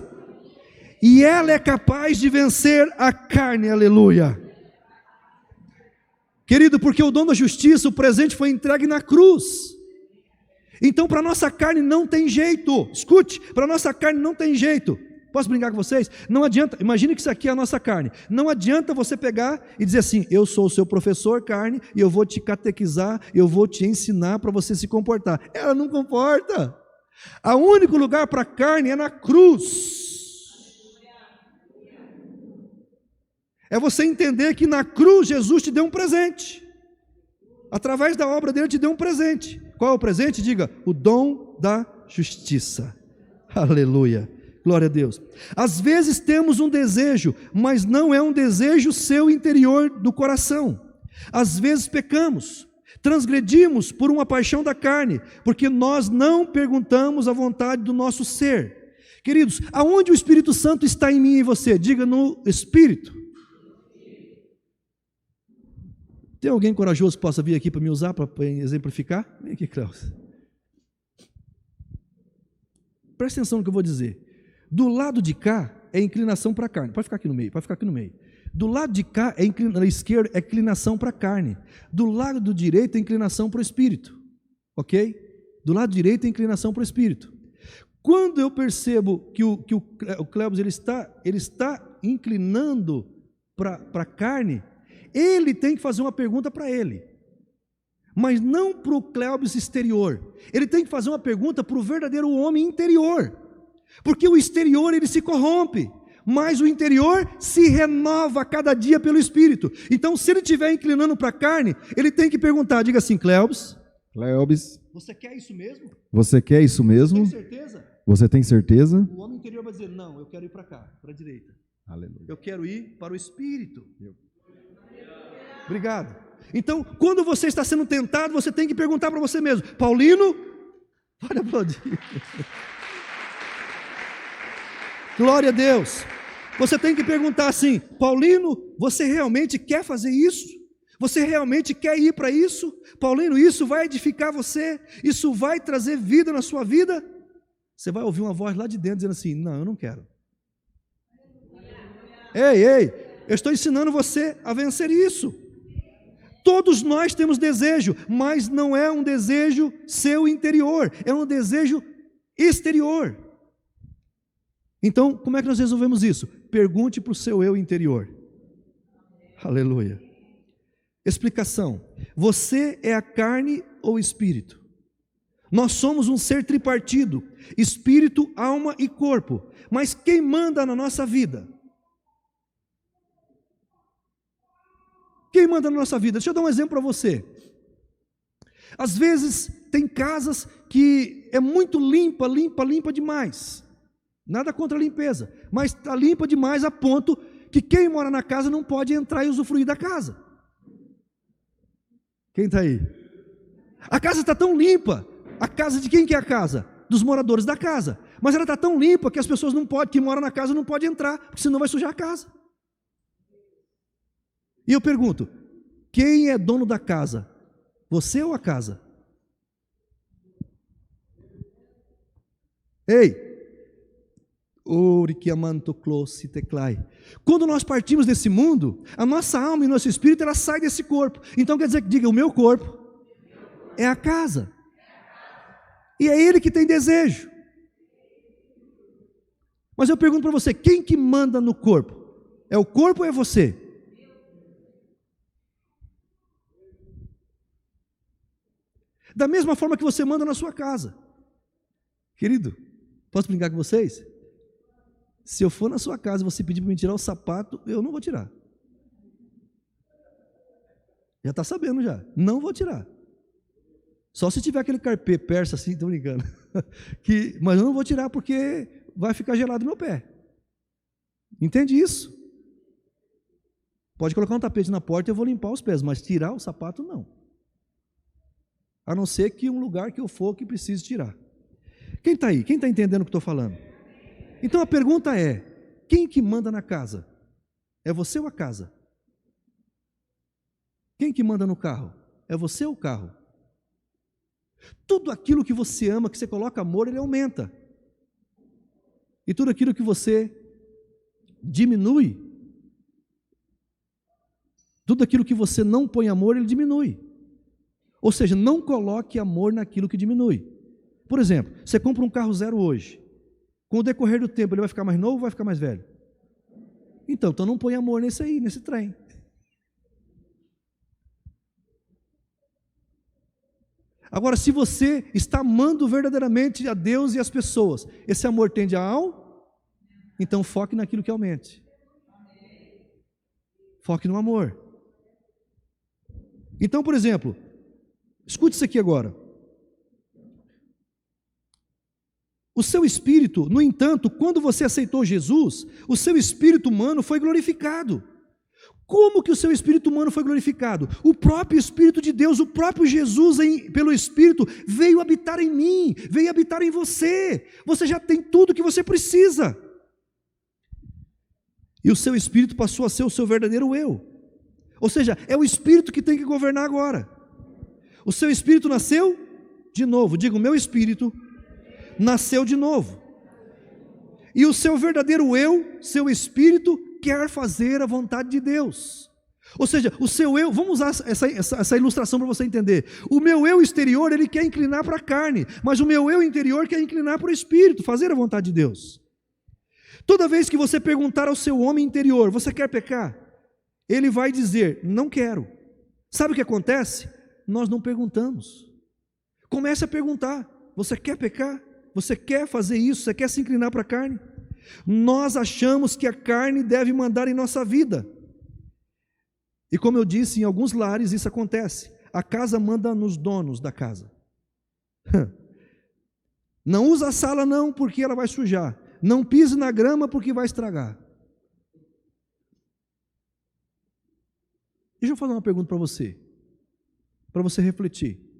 e ela é capaz de vencer a carne, aleluia. Querido, porque o dom da justiça, o presente foi entregue na cruz. Então para a nossa carne não tem jeito, escute, para a nossa carne não tem jeito. Posso brincar com vocês? Não adianta, imagine que isso aqui é a nossa carne. Não adianta você pegar e dizer assim, eu sou o seu professor carne, e eu vou te catequizar, eu vou te ensinar para você se comportar. Ela não comporta. O único lugar para a carne é na cruz. É você entender que na cruz Jesus te deu um presente. Através da obra dele te deu um presente. Qual é o presente? Diga, o dom da justiça. Aleluia. Glória a Deus. Às vezes temos um desejo, mas não é um desejo seu interior do coração. Às vezes pecamos, transgredimos por uma paixão da carne, porque nós não perguntamos a vontade do nosso ser. Queridos, aonde o Espírito Santo está em mim e você? Diga, no Espírito. Tem alguém corajoso que possa vir aqui para me usar, para exemplificar? Vem aqui, Cláudio. Presta atenção no que eu vou dizer. Do lado de cá é inclinação para a carne. Pode ficar aqui no meio, pode ficar aqui no meio. Do lado de cá, na esquerda, é inclinação para a carne. Do lado do direito é inclinação para o Espírito. Ok? Do lado direito é inclinação para o Espírito. Quando eu percebo que o Cléubis ele está inclinando para a carne, ele tem que fazer uma pergunta para ele, mas não para o Cléubis exterior. Ele tem que fazer uma pergunta para o verdadeiro homem interior, porque o exterior ele se corrompe, mas o interior se renova a cada dia pelo Espírito. Então, se ele estiver inclinando para a carne, ele tem que perguntar, diga assim, Cléubis, você quer isso mesmo? Você quer isso mesmo? Tem certeza? Você tem certeza? O homem interior vai dizer, não, eu quero ir para cá, para a direita. Aleluia. Eu quero ir para o Espírito. Obrigado. Então, quando você está sendo tentado, você tem que perguntar para você mesmo, Paulino, pode aplaudir. Glória a Deus. Você tem que perguntar assim, Paulino, você realmente quer fazer isso? Você realmente quer ir para isso? Paulino, isso vai edificar você? Isso vai trazer vida na sua vida? Você vai ouvir uma voz lá de dentro dizendo assim, não, eu não quero. Ei, eu estou ensinando você a vencer isso. Todos nós temos desejo, mas não é um desejo seu interior, é um desejo exterior. Então, como é que nós resolvemos isso? Pergunte para o seu eu interior. Aleluia. Explicação. Você é a carne ou espírito? Nós somos um ser tripartido, espírito, alma e corpo. Mas quem manda na nossa vida? Quem manda na nossa vida? Deixa eu dar um exemplo para você. Às vezes tem casas que é muito limpa demais. Nada contra a limpeza, mas está limpa demais a ponto que quem mora na casa não pode entrar e usufruir da casa. Quem está aí? A casa está tão limpa. A casa de quem que é a casa? Dos moradores da casa. Mas ela está tão limpa que as pessoas não podem, que moram na casa não podem entrar, porque senão vai sujar a casa. E eu pergunto, quem é dono da casa? Você ou a casa? Ei, Quando nós partimos desse mundo, a nossa alma e nosso espírito, ela sai desse corpo. Então quer dizer que diga, o meu corpo é a casa. E é ele que tem desejo. Mas eu pergunto para você, quem que manda no corpo? É o corpo ou é você? Da mesma forma que você manda na sua casa. Querido, posso brincar com vocês? Se eu for na sua casa e você pedir para me tirar o sapato, eu não vou tirar. Já está sabendo já, não vou tirar. Só se tiver aquele carpê persa assim, estou brincando. Mas eu não vou tirar porque vai ficar gelado no meu pé. Entende isso? Pode colocar um tapete na porta e eu vou limpar os pés, mas tirar o sapato não. A não ser que um lugar que eu for que precise tirar. Quem está aí? Quem está entendendo o que estou falando? Então a pergunta é, quem que manda na casa? É você ou a casa? Quem que manda no carro? É você ou o carro? Tudo aquilo que você ama, que você coloca amor, ele aumenta. E tudo aquilo que você diminui, tudo aquilo que você não põe amor, ele diminui. Ou seja, não coloque amor naquilo que diminui. Por exemplo, você compra um carro zero hoje. Com o decorrer do tempo, ele vai ficar mais novo ou vai ficar mais velho? Então não põe amor nesse aí, nesse trem. Agora, se você está amando verdadeiramente a Deus e as pessoas, esse amor tende ao? Então foque naquilo que aumente. Foque no amor. Então, por exemplo, escute isso aqui agora. O seu espírito, no entanto, quando você aceitou Jesus, o seu espírito humano foi glorificado. Como que o seu espírito humano foi glorificado? O próprio Espírito de Deus, o próprio Jesus, pelo Espírito, veio habitar em mim, veio habitar em você. Você já tem tudo o que você precisa. E o seu espírito passou a ser o seu verdadeiro eu. Ou seja, é o espírito que tem que governar agora. O seu espírito nasceu de novo. Diga, o meu espírito nasceu de novo. E o seu verdadeiro eu, seu espírito, quer fazer a vontade de Deus. Ou seja, o seu eu, vamos usar essa ilustração para você entender. O meu eu exterior, ele quer inclinar para a carne, mas o meu eu interior quer inclinar para o espírito, fazer a vontade de Deus. Toda vez que você perguntar ao seu homem interior, você quer pecar? Ele vai dizer, não quero. Sabe o que acontece? Nós não perguntamos. Comece a perguntar, você quer pecar? Você quer fazer isso? Você quer se inclinar para a carne? Nós achamos que a carne deve mandar em nossa vida. E como eu disse, em alguns lares isso acontece. A casa manda nos donos da casa. Não usa a sala não, porque ela vai sujar. Não pise na grama, porque vai estragar. Deixa eu fazer uma pergunta para você refletir.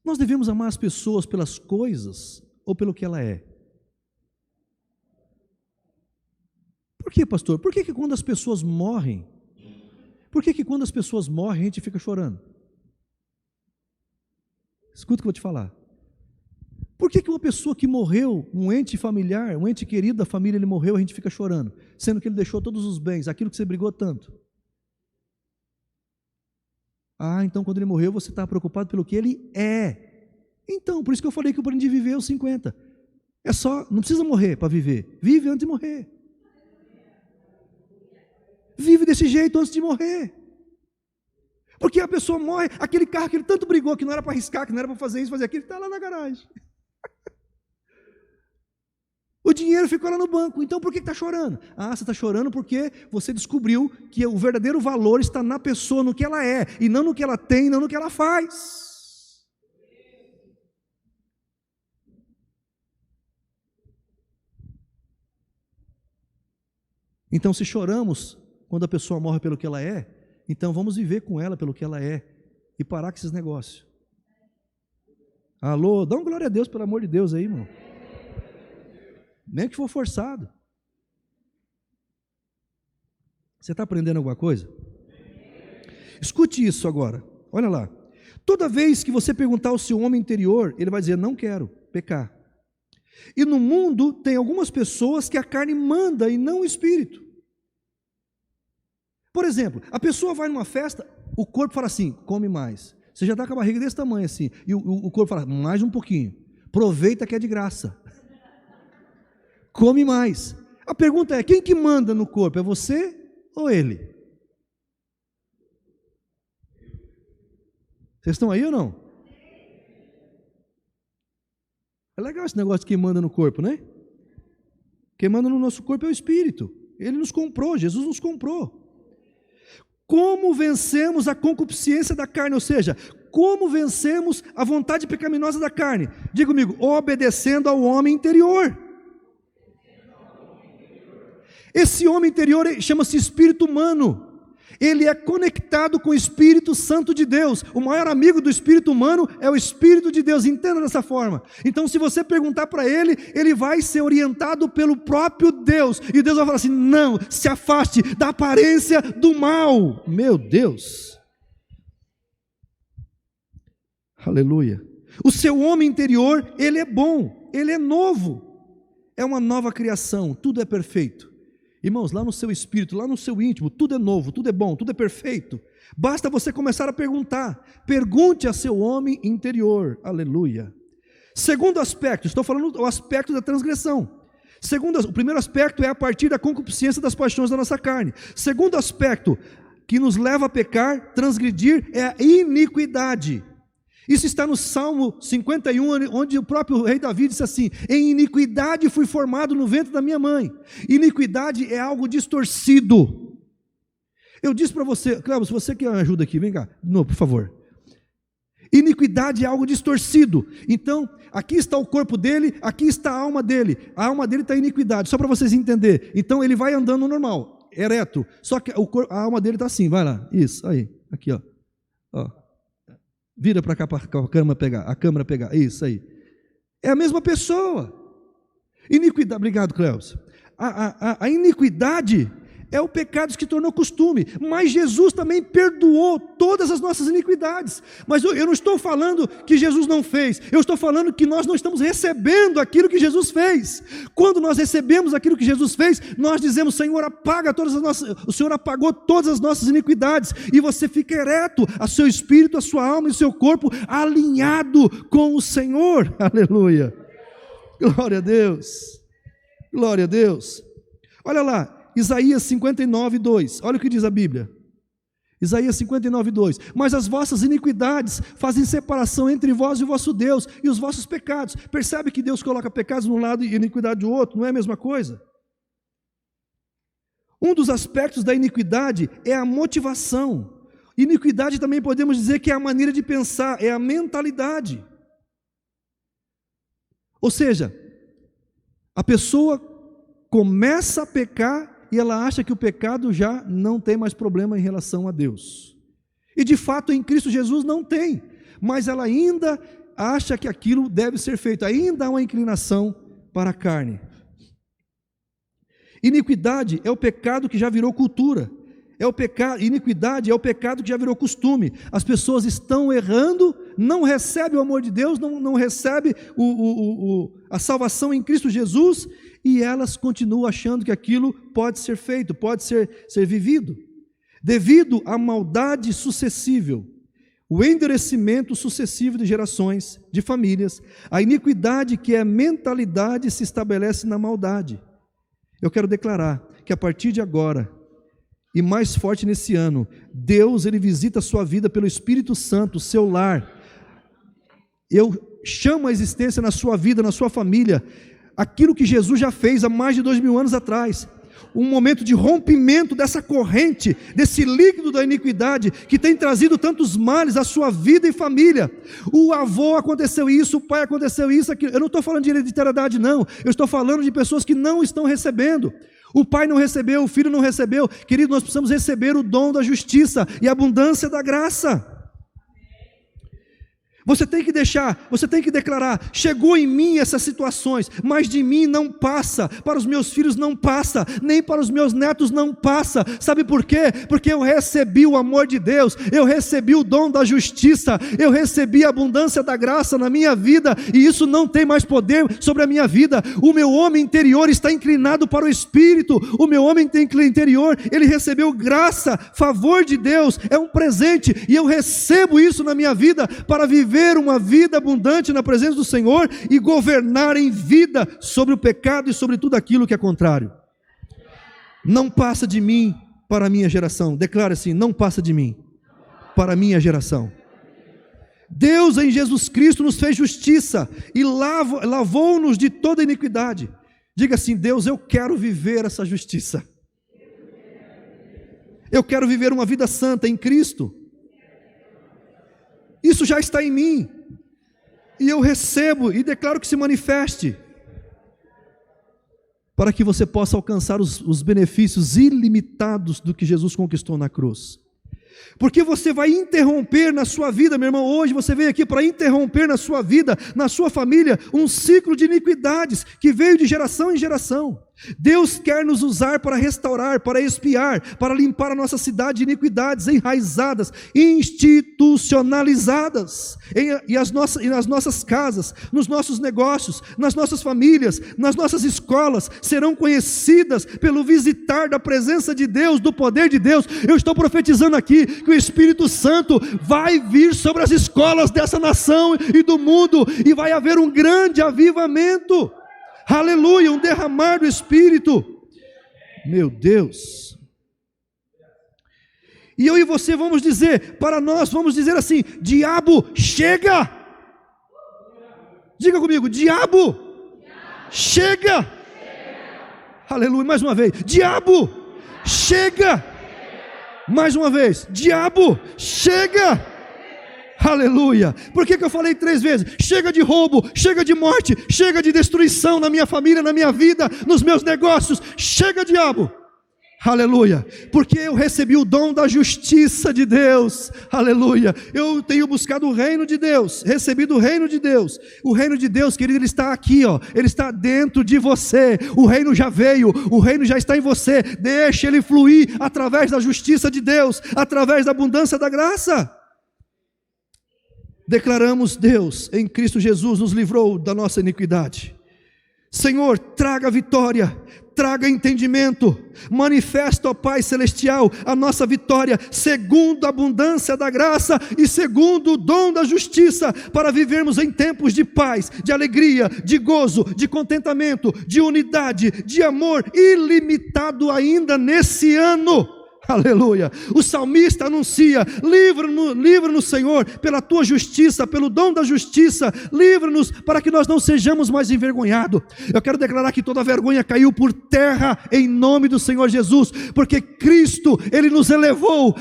Nós devemos amar as pessoas pelas coisas ou pelo que ela é? Por que, pastor? Por que quando as pessoas morrem, a gente fica chorando? Escuta o que eu vou te falar. Por que uma pessoa que morreu, um ente familiar, um ente querido da família, ele morreu, a gente fica chorando, sendo que ele deixou todos os bens, aquilo que você brigou tanto? Ah, então quando ele morreu, você está preocupado pelo que ele é. Então, por isso que eu falei que eu aprendi a viver aos 50. É só, não precisa morrer para viver. Vive antes de morrer. Vive desse jeito antes de morrer. Porque a pessoa morre, aquele carro que ele tanto brigou, que não era para arriscar, que não era para fazer isso, fazer aquilo, está lá na garagem. O dinheiro ficou lá no banco, então por que está chorando? Ah, você está chorando porque você descobriu que o verdadeiro valor está na pessoa, no que ela é, e não no que ela tem, não no que ela faz. Então se choramos quando a pessoa morre pelo que ela é, então vamos viver com ela pelo que ela é, e parar com esses negócios. Alô, dá uma glória a Deus, pelo amor de Deus aí, irmão. Nem que for forçado. Você está aprendendo alguma coisa? Escute isso agora, olha lá. Toda vez que você perguntar ao seu homem interior, ele vai dizer, não quero pecar. E no mundo tem algumas pessoas que a carne manda e não o espírito. Por exemplo, a pessoa vai numa festa, o corpo fala assim, come mais. Você já está com a barriga desse tamanho assim, e o corpo fala, mais um pouquinho, aproveita que é de graça. Come mais. A pergunta é, quem que manda no corpo? É você ou ele? Vocês estão aí ou não? É legal esse negócio de quem manda no corpo, né? Quem manda no nosso corpo é o Espírito. Ele nos comprou, Jesus nos comprou. Como vencemos a concupiscência da carne? Ou seja, como vencemos a vontade pecaminosa da carne? Diga comigo, obedecendo ao homem interior. Esse homem interior chama-se espírito humano. Ele é conectado com o Espírito Santo de Deus. O maior amigo do espírito humano é o Espírito de Deus. Entenda dessa forma. Então, se você perguntar para ele, ele vai ser orientado pelo próprio Deus. E Deus vai falar assim, não, se afaste da aparência do mal. Meu Deus. Aleluia. O seu homem interior, ele é bom, ele é novo. É uma nova criação, tudo é perfeito. Irmãos, lá no seu espírito, lá no seu íntimo, tudo é novo, tudo é bom, tudo é perfeito. Basta você começar a perguntar. Pergunte a seu homem interior. Aleluia. Segundo aspecto, estou falando do aspecto da transgressão. O primeiro aspecto é a partir da concupiscência das paixões da nossa carne. Segundo aspecto, que nos leva a pecar, transgredir, é a iniquidade. Isso está no Salmo 51, onde o próprio rei Davi disse assim, em iniquidade fui formado no ventre da minha mãe. Iniquidade é algo distorcido. Eu disse para você, Cléber, se você quer ajuda aqui, vem cá, não, por favor. Iniquidade é algo distorcido. Então, aqui está o corpo dele, aqui está a alma dele. A alma dele está em iniquidade, só para vocês entenderem. Então, ele vai andando normal, ereto. Só que a alma dele está assim, vai lá. Isso, aí, aqui, ó. Vira para cá para a câmera pegar, isso aí. É a mesma pessoa. Iniquidade, obrigado, Cleus. A iniquidade é o pecado que tornou costume, mas Jesus também perdoou todas as nossas iniquidades. Mas eu não estou falando que Jesus não fez, eu estou falando que nós não estamos recebendo aquilo que Jesus fez. Quando nós recebemos aquilo que Jesus fez, nós dizemos, Senhor, apaga todas as nossas, o Senhor apagou todas as nossas iniquidades, e você fica ereto, a seu espírito, a sua alma e o seu corpo alinhado com o Senhor. Aleluia. Glória a Deus. Glória a Deus. Olha lá, Isaías 59, 2, olha o que diz a Bíblia, Isaías 59, 2, mas as vossas iniquidades fazem separação entre vós e o vosso Deus, e os vossos pecados, percebe que Deus coloca pecados de um lado e iniquidade do outro, não é a mesma coisa? Um dos aspectos da iniquidade é a motivação. Iniquidade também podemos dizer que é a maneira de pensar, é a mentalidade, ou seja, a pessoa começa a pecar e ela acha que o pecado já não tem mais problema em relação a Deus. E de fato em Cristo Jesus não tem, mas ela ainda acha que aquilo deve ser feito, ainda há uma inclinação para a carne. Iniquidade é o pecado que já virou cultura, iniquidade é o pecado que já virou costume. As pessoas estão errando, não recebem o amor de Deus, não recebem a salvação em Cristo Jesus, e elas continuam achando que aquilo pode ser feito, pode ser vivido. Devido à maldade sucessível, o endurecimento sucessivo de gerações, de famílias, a iniquidade que é mentalidade se estabelece na maldade. Eu quero declarar que a partir de agora, e mais forte nesse ano, Deus, Ele visita a sua vida pelo Espírito Santo, o seu lar. Eu chamo a existência na sua vida, na sua família, aquilo que Jesus já fez há mais de 2000 anos atrás. Um momento de rompimento dessa corrente, desse líquido da iniquidade, que tem trazido tantos males à sua vida e família. O avô aconteceu isso, o pai aconteceu isso, aquilo. Eu não estou falando de hereditariedade não, eu estou falando de pessoas que não estão recebendo. O pai não recebeu, o filho não recebeu. Querido, nós precisamos receber o dom da justiça e a abundância da graça. Você tem que deixar, você tem que declarar: chegou em mim essas situações, mas de mim não passa, para os meus filhos não passa, nem para os meus netos não passa. Sabe por quê? Porque eu recebi o amor de Deus, eu recebi o dom da justiça, eu recebi a abundância da graça na minha vida, e isso não tem mais poder sobre a minha vida. O meu homem interior está inclinado para o Espírito, o meu homem interior, ele recebeu graça, favor de Deus, é um presente, e eu recebo isso na minha vida, para viver uma vida abundante na presença do Senhor e governar em vida sobre o pecado e sobre tudo aquilo que é contrário. Não passa de mim para a minha geração. Declara assim: não passa de mim para a minha geração. Deus em Jesus Cristo nos fez justiça e lavou-nos de toda iniquidade. Diga assim: Deus, eu quero viver essa justiça. Eu quero viver uma vida santa em Cristo. Isso já está em mim, e eu recebo e declaro que se manifeste, para que você possa alcançar os benefícios ilimitados do que Jesus conquistou na cruz. Porque você vai interromper na sua vida, meu irmão, hoje você veio aqui para interromper na sua vida, na sua família, um ciclo de iniquidades, que veio de geração em geração. Deus quer nos usar para restaurar, para expiar, para limpar a nossa cidade de iniquidades enraizadas, institucionalizadas, e nas nossas casas, nos nossos negócios, nas nossas famílias, nas nossas escolas, serão conhecidas pelo visitar da presença de Deus, do poder de Deus. Eu estou profetizando aqui que o Espírito Santo vai vir sobre as escolas dessa nação e do mundo, e vai haver um grande avivamento. Aleluia, um derramar do Espírito. Meu Deus. E eu e você vamos dizer, para nós, vamos dizer assim: diabo, chega. Diga comigo: diabo, chega. Aleluia, mais uma vez: diabo, chega. Mais uma vez: diabo, chega. Aleluia. Por que eu falei 3 vezes? Chega de roubo, chega de morte, chega de destruição na minha família, na minha vida, nos meus negócios. Chega, diabo. Aleluia. Porque eu recebi o dom da justiça de Deus. Aleluia. Eu tenho buscado o reino de Deus, recebido o reino de Deus. O reino de Deus, querido, ele está aqui, ó. Ele está dentro de você. O reino já veio, o reino já está em você. Deixa ele fluir através da justiça de Deus, através da abundância da graça. Declaramos: Deus em Cristo Jesus nos livrou da nossa iniquidade. Senhor, traga vitória, traga entendimento, manifesta, ó Pai Celestial, a nossa vitória, segundo a abundância da graça e segundo o dom da justiça, para vivermos em tempos de paz, de alegria, de gozo, de contentamento, de unidade, de amor ilimitado ainda nesse ano. Aleluia. O salmista anuncia: livra-nos, Senhor, pela tua justiça, pelo dom da justiça, livra-nos para que nós não sejamos mais envergonhados. Eu quero declarar que toda vergonha caiu por terra em nome do Senhor Jesus, porque Cristo, ele nos elevou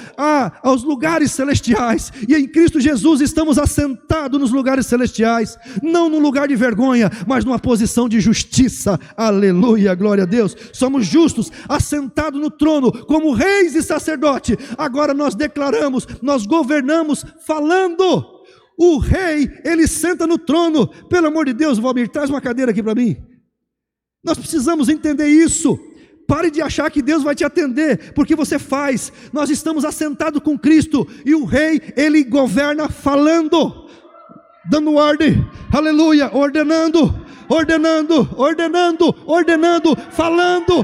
aos lugares celestiais, e em Cristo Jesus estamos assentados nos lugares celestiais, não num lugar de vergonha, mas numa posição de justiça. Aleluia, glória a Deus. Somos justos, assentados no trono como reis e sacerdote. Agora nós declaramos, nós governamos falando. O rei, ele senta no trono. Pelo amor de Deus, Valmir, traz uma cadeira aqui para mim. Nós precisamos entender isso. Pare de achar que Deus vai te atender, porque você faz. Nós estamos assentados com Cristo, e o rei, ele governa falando, dando ordem, aleluia, ordenando, falando,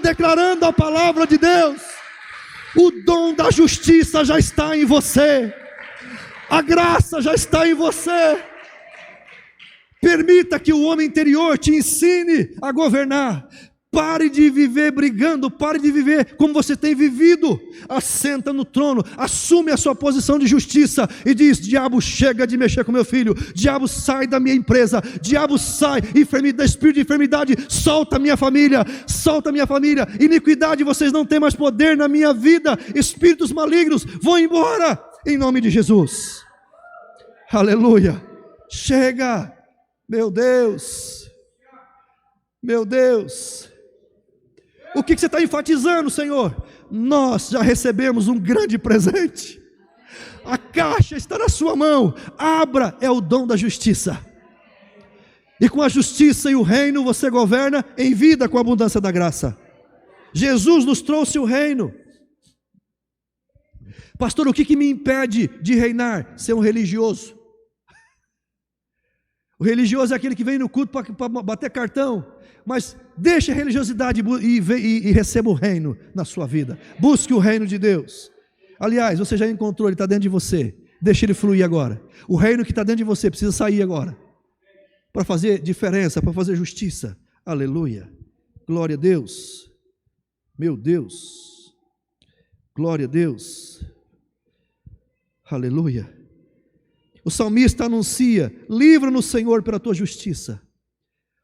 declarando a palavra de Deus. O dom da justiça já está em você, a graça já está em você. Permita que o homem interior te ensine a governar. Pare de viver brigando, pare de viver como você tem vivido. Assenta no trono, assume a sua posição de justiça e diz: diabo, chega de mexer com meu filho. Diabo, sai da minha empresa. Diabo, sai, espírito de enfermidade, solta minha família, iniquidade, vocês não têm mais poder na minha vida. Espíritos malignos, vão embora, em nome de Jesus. Aleluia. Chega, meu Deus, meu Deus. O que você está enfatizando, Senhor? Nós já recebemos um grande presente. A caixa está na sua mão. Abra, é o dom da justiça. E com a justiça e o reino você governa em vida com a abundância da graça. Jesus nos trouxe o reino. Pastor, o que me impede de reinar? Ser um religioso. O religioso é aquele que vem no culto para bater cartão. Mas deixe a religiosidade e receba o reino na sua vida. Busque o reino de Deus. Aliás, você já encontrou, ele está dentro de você. Deixe ele fluir agora. O reino que está dentro de você precisa sair agora. Para fazer diferença, para fazer justiça. Aleluia. Glória a Deus. Meu Deus. Glória a Deus. Aleluia. O salmista anuncia: livra-nos, Senhor, pela tua justiça.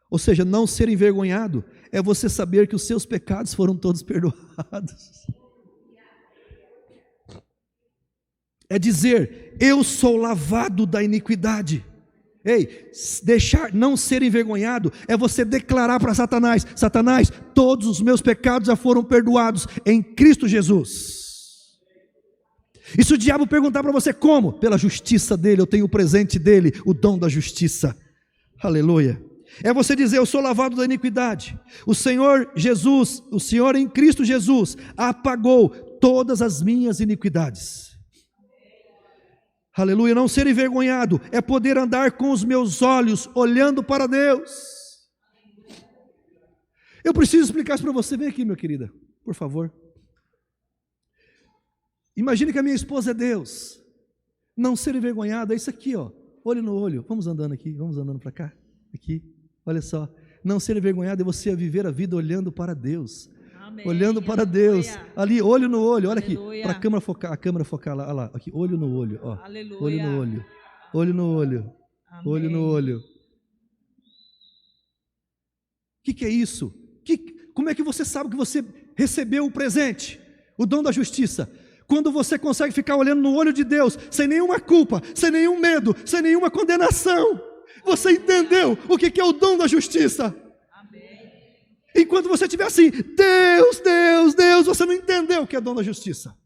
Ou seja, não ser envergonhado é você saber que os seus pecados foram todos perdoados. É dizer: eu sou lavado da iniquidade. Ei, deixar não ser envergonhado é você declarar para Satanás: Satanás, todos os meus pecados já foram perdoados em Cristo Jesus. E se o diabo perguntar para você como? Pela justiça dele, eu tenho o presente dele, o dom da justiça. Aleluia. É você dizer: eu sou lavado da iniquidade. O Senhor Jesus, o Senhor em Cristo Jesus, apagou todas as minhas iniquidades. Aleluia. Não ser envergonhado é poder andar com os meus olhos olhando para Deus. Eu preciso explicar isso para você. Vem aqui, minha querida, por favor. Imagine que a minha esposa é Deus. Não ser envergonhado é isso aqui, ó, olho no olho. Vamos andando aqui, vamos andando para cá. Aqui, olha só. Não ser envergonhado é você viver a vida olhando para Deus. Amém. Olhando para Deus. Ali, olho no olho. Olha aqui, para a câmera focar lá, lá. Aqui, olho no olho, ó. Aleluia. Olho no olho. Olho no olho. Amém. Olho no olho. O que é isso? Como é que você sabe que você recebeu o presente? O dom da justiça. Quando você consegue ficar olhando no olho de Deus, sem nenhuma culpa, sem nenhum medo, sem nenhuma condenação. Você entendeu o que é o dom da justiça? Amém. Enquanto você estiver assim, Deus, Deus, Deus, você não entendeu o que é dom da justiça.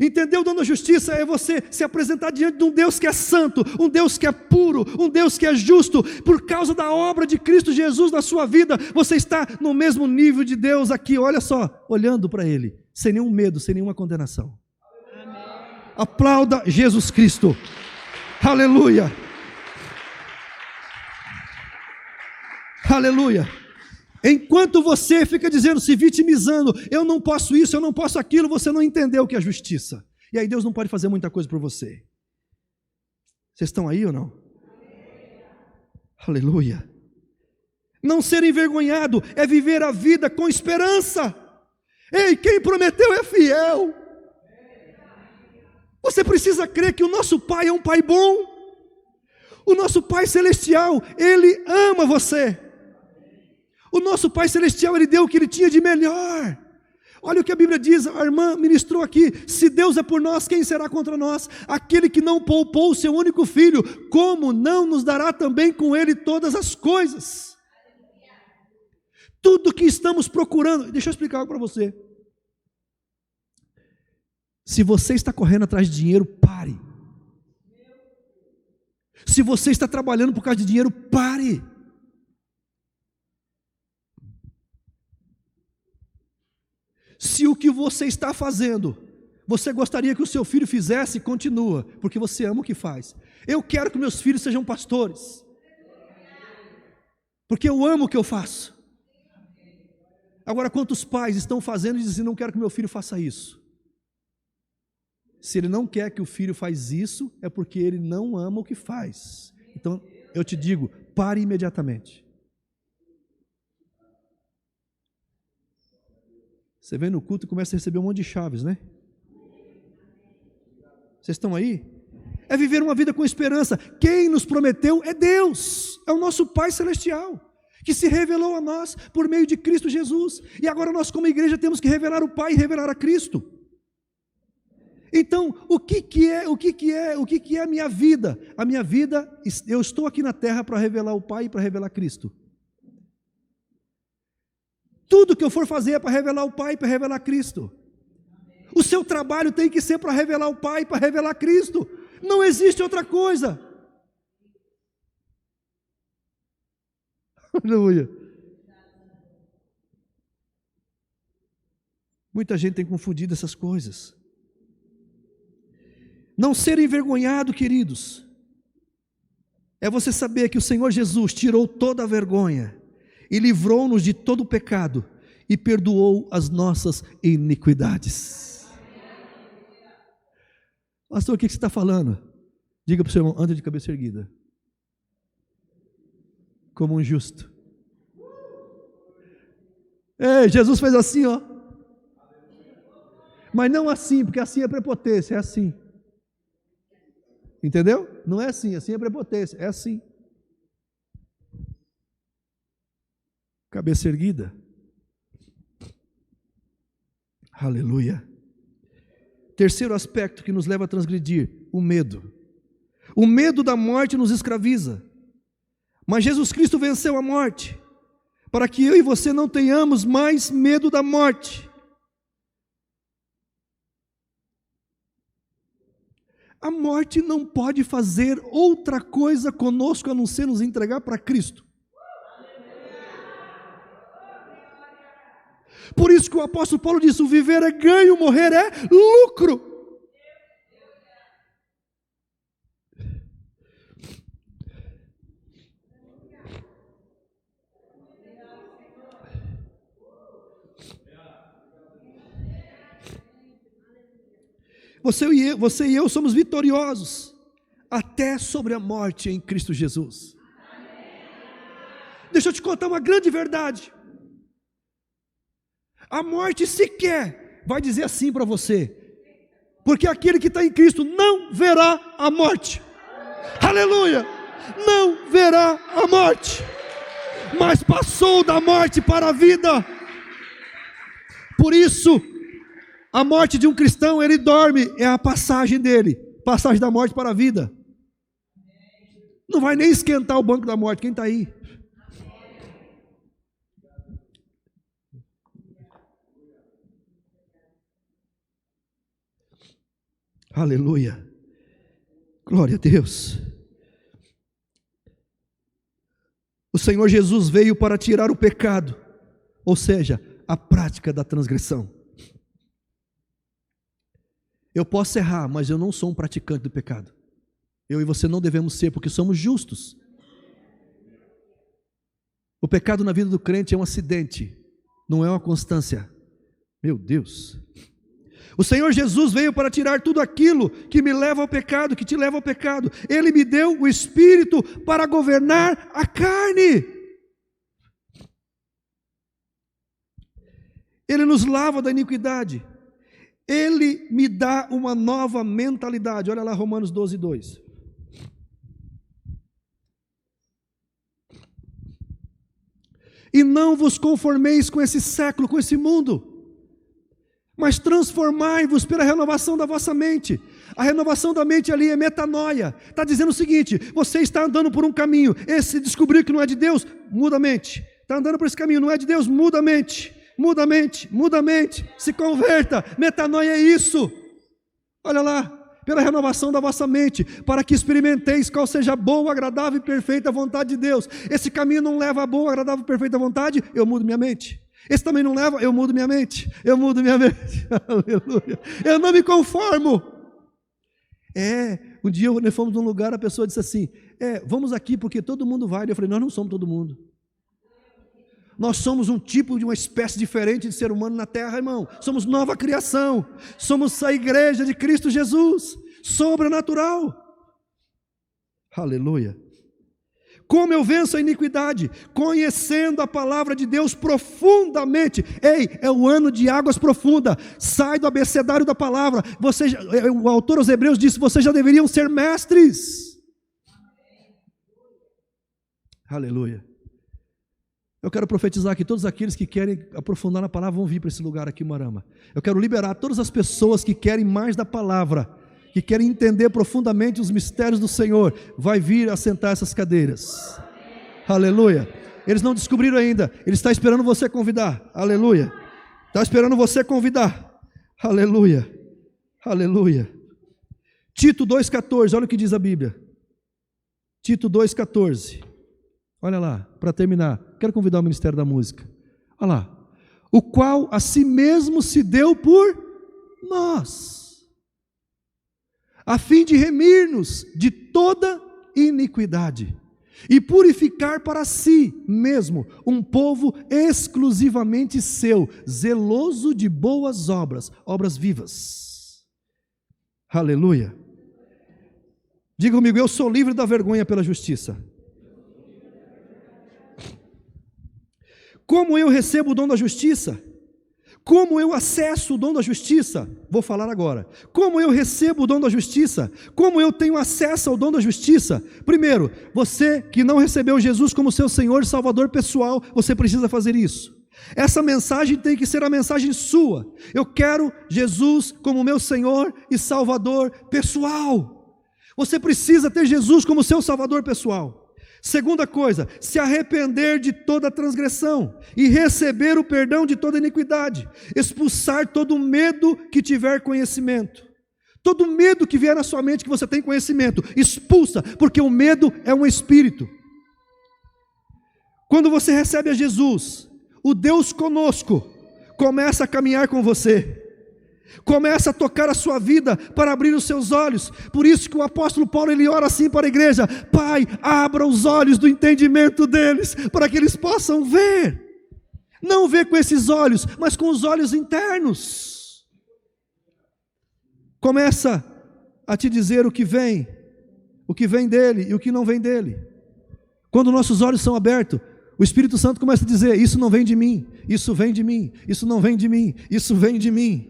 Entender o dom da justiça é você se apresentar diante de um Deus que é santo, um Deus que é puro, um Deus que é justo. Por causa da obra de Cristo Jesus na sua vida, você está no mesmo nível de Deus aqui, olha só, olhando para Ele, sem nenhum medo, sem nenhuma condenação. Amém. Aplauda Jesus Cristo. Aleluia. Aleluia. Enquanto você fica dizendo, se vitimizando, eu não posso isso, eu não posso aquilo, você não entendeu o que é justiça. E aí Deus não pode fazer muita coisa por você. Vocês estão aí ou não? Aleluia. Não ser envergonhado é viver a vida com esperança. Ei, quem prometeu é fiel. Você precisa crer que o nosso Pai é um Pai bom. O nosso Pai Celestial, Ele ama você. O nosso Pai Celestial, Ele deu o que Ele tinha de melhor. Olha o que a Bíblia diz, a irmã ministrou aqui: se Deus é por nós, quem será contra nós? Aquele que não poupou o seu único filho, como não nos dará também com Ele todas as coisas? Tudo que estamos procurando, deixa eu explicar algo para você. Se você está correndo atrás de dinheiro, pare. Se você está trabalhando por causa de dinheiro, pare. Se o que você está fazendo, você gostaria que o seu filho fizesse, continua, porque você ama o que faz. Eu quero que meus filhos sejam pastores, porque eu amo o que eu faço. Agora, quantos pais estão fazendo e dizem, não quero que meu filho faça isso? Se ele não quer que o filho faz isso, é porque ele não ama o que faz. Então, eu te digo, pare imediatamente. Você vem no culto e começa a receber um monte de chaves, né? Vocês estão aí? É viver uma vida com esperança. Quem nos prometeu é Deus, é o nosso Pai Celestial, que se revelou a nós por meio de Cristo Jesus. E agora nós, como igreja, temos que revelar o Pai e revelar a Cristo. Então, o que é a minha vida? A minha vida, eu estou aqui na terra para revelar o Pai e para revelar Cristo. Tudo que eu for fazer é para revelar o Pai, para revelar Cristo. O seu trabalho tem que ser para revelar o Pai, para revelar Cristo. Não existe outra coisa. Aleluia. Muita gente tem confundido essas coisas. Não ser envergonhado, queridos, é você saber que o Senhor Jesus tirou toda a vergonha e livrou-nos de todo o pecado e perdoou as nossas iniquidades. Pastor, o que você está falando? Diga para o seu irmão, anda de cabeça erguida, como um justo. Ei, Jesus fez assim, ó. Mas não assim, porque assim é prepotência, é assim. Entendeu? Não é assim, assim é prepotência, é assim. Cabeça erguida. Aleluia. Terceiro aspecto que nos leva a transgredir, o medo. O medo da morte nos escraviza. Mas Jesus Cristo venceu a morte, para que eu e você não tenhamos mais medo da morte. A morte não pode fazer outra coisa conosco a não ser nos entregar para Cristo. Por isso que o apóstolo Paulo disse, o viver é ganho, morrer é lucro. Você e eu somos vitoriosos, até sobre a morte em Cristo Jesus. Deixa eu te contar uma grande verdade. A morte sequer vai dizer assim para você, porque aquele que está em Cristo não verá a morte. Aleluia! Não verá a morte, mas passou da morte para a vida. Por isso, a morte de um cristão, ele dorme, é a passagem dele, passagem da morte para a vida. Não vai nem esquentar o banco da morte, quem está aí? Aleluia, glória a Deus. O Senhor Jesus veio para tirar o pecado, ou seja, a prática da transgressão. Eu posso errar, mas eu não sou um praticante do pecado. Eu e você não devemos ser, porque somos justos. O pecado na vida do crente é um acidente, não é uma constância. Meu Deus. O Senhor Jesus veio para tirar tudo aquilo que me leva ao pecado, que te leva ao pecado. Ele me deu o Espírito para governar a carne. Ele nos lava da iniquidade. Ele me dá uma nova mentalidade. Olha lá Romanos 12, 2. E não vos conformeis com esse século, com esse mundo, mas transformai-vos pela renovação da vossa mente. A renovação da mente ali é metanoia. Está dizendo o seguinte, você está andando por um caminho, esse descobriu que não é de Deus, muda a mente. Está andando por esse caminho, não é de Deus, muda a mente. Muda a mente, muda a mente, se converta. Metanoia é isso. Olha lá, pela renovação da vossa mente, para que experimenteis qual seja a boa, agradável e perfeita vontade de Deus. Esse caminho não leva a boa, agradável e perfeita vontade, eu mudo minha mente. Esse também não leva, eu mudo minha mente. Eu mudo minha mente. Aleluia. Eu não me conformo. Um dia nós fomos num lugar, a pessoa disse assim, vamos aqui porque todo mundo vai. Eu falei, nós não somos todo mundo. Nós somos um tipo de uma espécie diferente de ser humano na terra, irmão. Somos nova criação. Somos a igreja de Cristo Jesus. Sobrenatural. Aleluia. Como eu venço a iniquidade? Conhecendo a palavra de Deus profundamente. É o ano de águas profundas. Sai do abecedário da palavra. O autor aos Hebreus disse, vocês já deveriam ser mestres. Aleluia. Eu quero profetizar que todos aqueles que querem aprofundar na palavra vão vir para esse lugar aqui, Marama. Eu quero liberar todas as pessoas que querem mais da palavra, que querem entender profundamente os mistérios do Senhor, vai vir assentar essas cadeiras. Aleluia. Eles não descobriram ainda, Ele está esperando você convidar. Aleluia. Está esperando você convidar. Aleluia, aleluia. Tito 2,14, olha o que diz a Bíblia. Tito 2,14. Olha lá, para terminar, quero convidar o Ministério da Música. Olha lá. O qual a si mesmo se deu por nós, a fim de remir-nos de toda iniquidade e purificar para si mesmo um povo exclusivamente seu, zeloso de boas obras, obras vivas. Aleluia. Diga comigo, eu sou livre da vergonha pela justiça. Como eu recebo o dom da justiça? Como eu acesso o dom da justiça? Vou falar agora. Como eu recebo o dom da justiça? Como eu tenho acesso ao dom da justiça? Primeiro, você que não recebeu Jesus como seu Senhor e Salvador pessoal, você precisa fazer isso. Essa mensagem tem que ser a mensagem sua. Eu quero Jesus como meu Senhor e Salvador pessoal. Você precisa ter Jesus como seu Salvador pessoal. Segunda coisa, se arrepender de toda transgressão e receber o perdão de toda iniquidade, expulsar todo medo que tiver conhecimento. Todo medo que vier na sua mente que você tem conhecimento, expulsa, porque o medo é um espírito. Quando você recebe a Jesus, o Deus conosco começa a caminhar com você. Começa a tocar a sua vida para abrir os seus olhos. Por isso que o apóstolo Paulo ele ora assim para a igreja: Pai, abra os olhos do entendimento deles, para que eles possam ver. Não ver com esses olhos, mas com os olhos internos. Começa a te dizer o que vem dele e o que não vem dele. Quando nossos olhos são abertos, o Espírito Santo começa a dizer: isso não vem de mim, isso vem de mim, isso não vem de mim, isso vem de mim.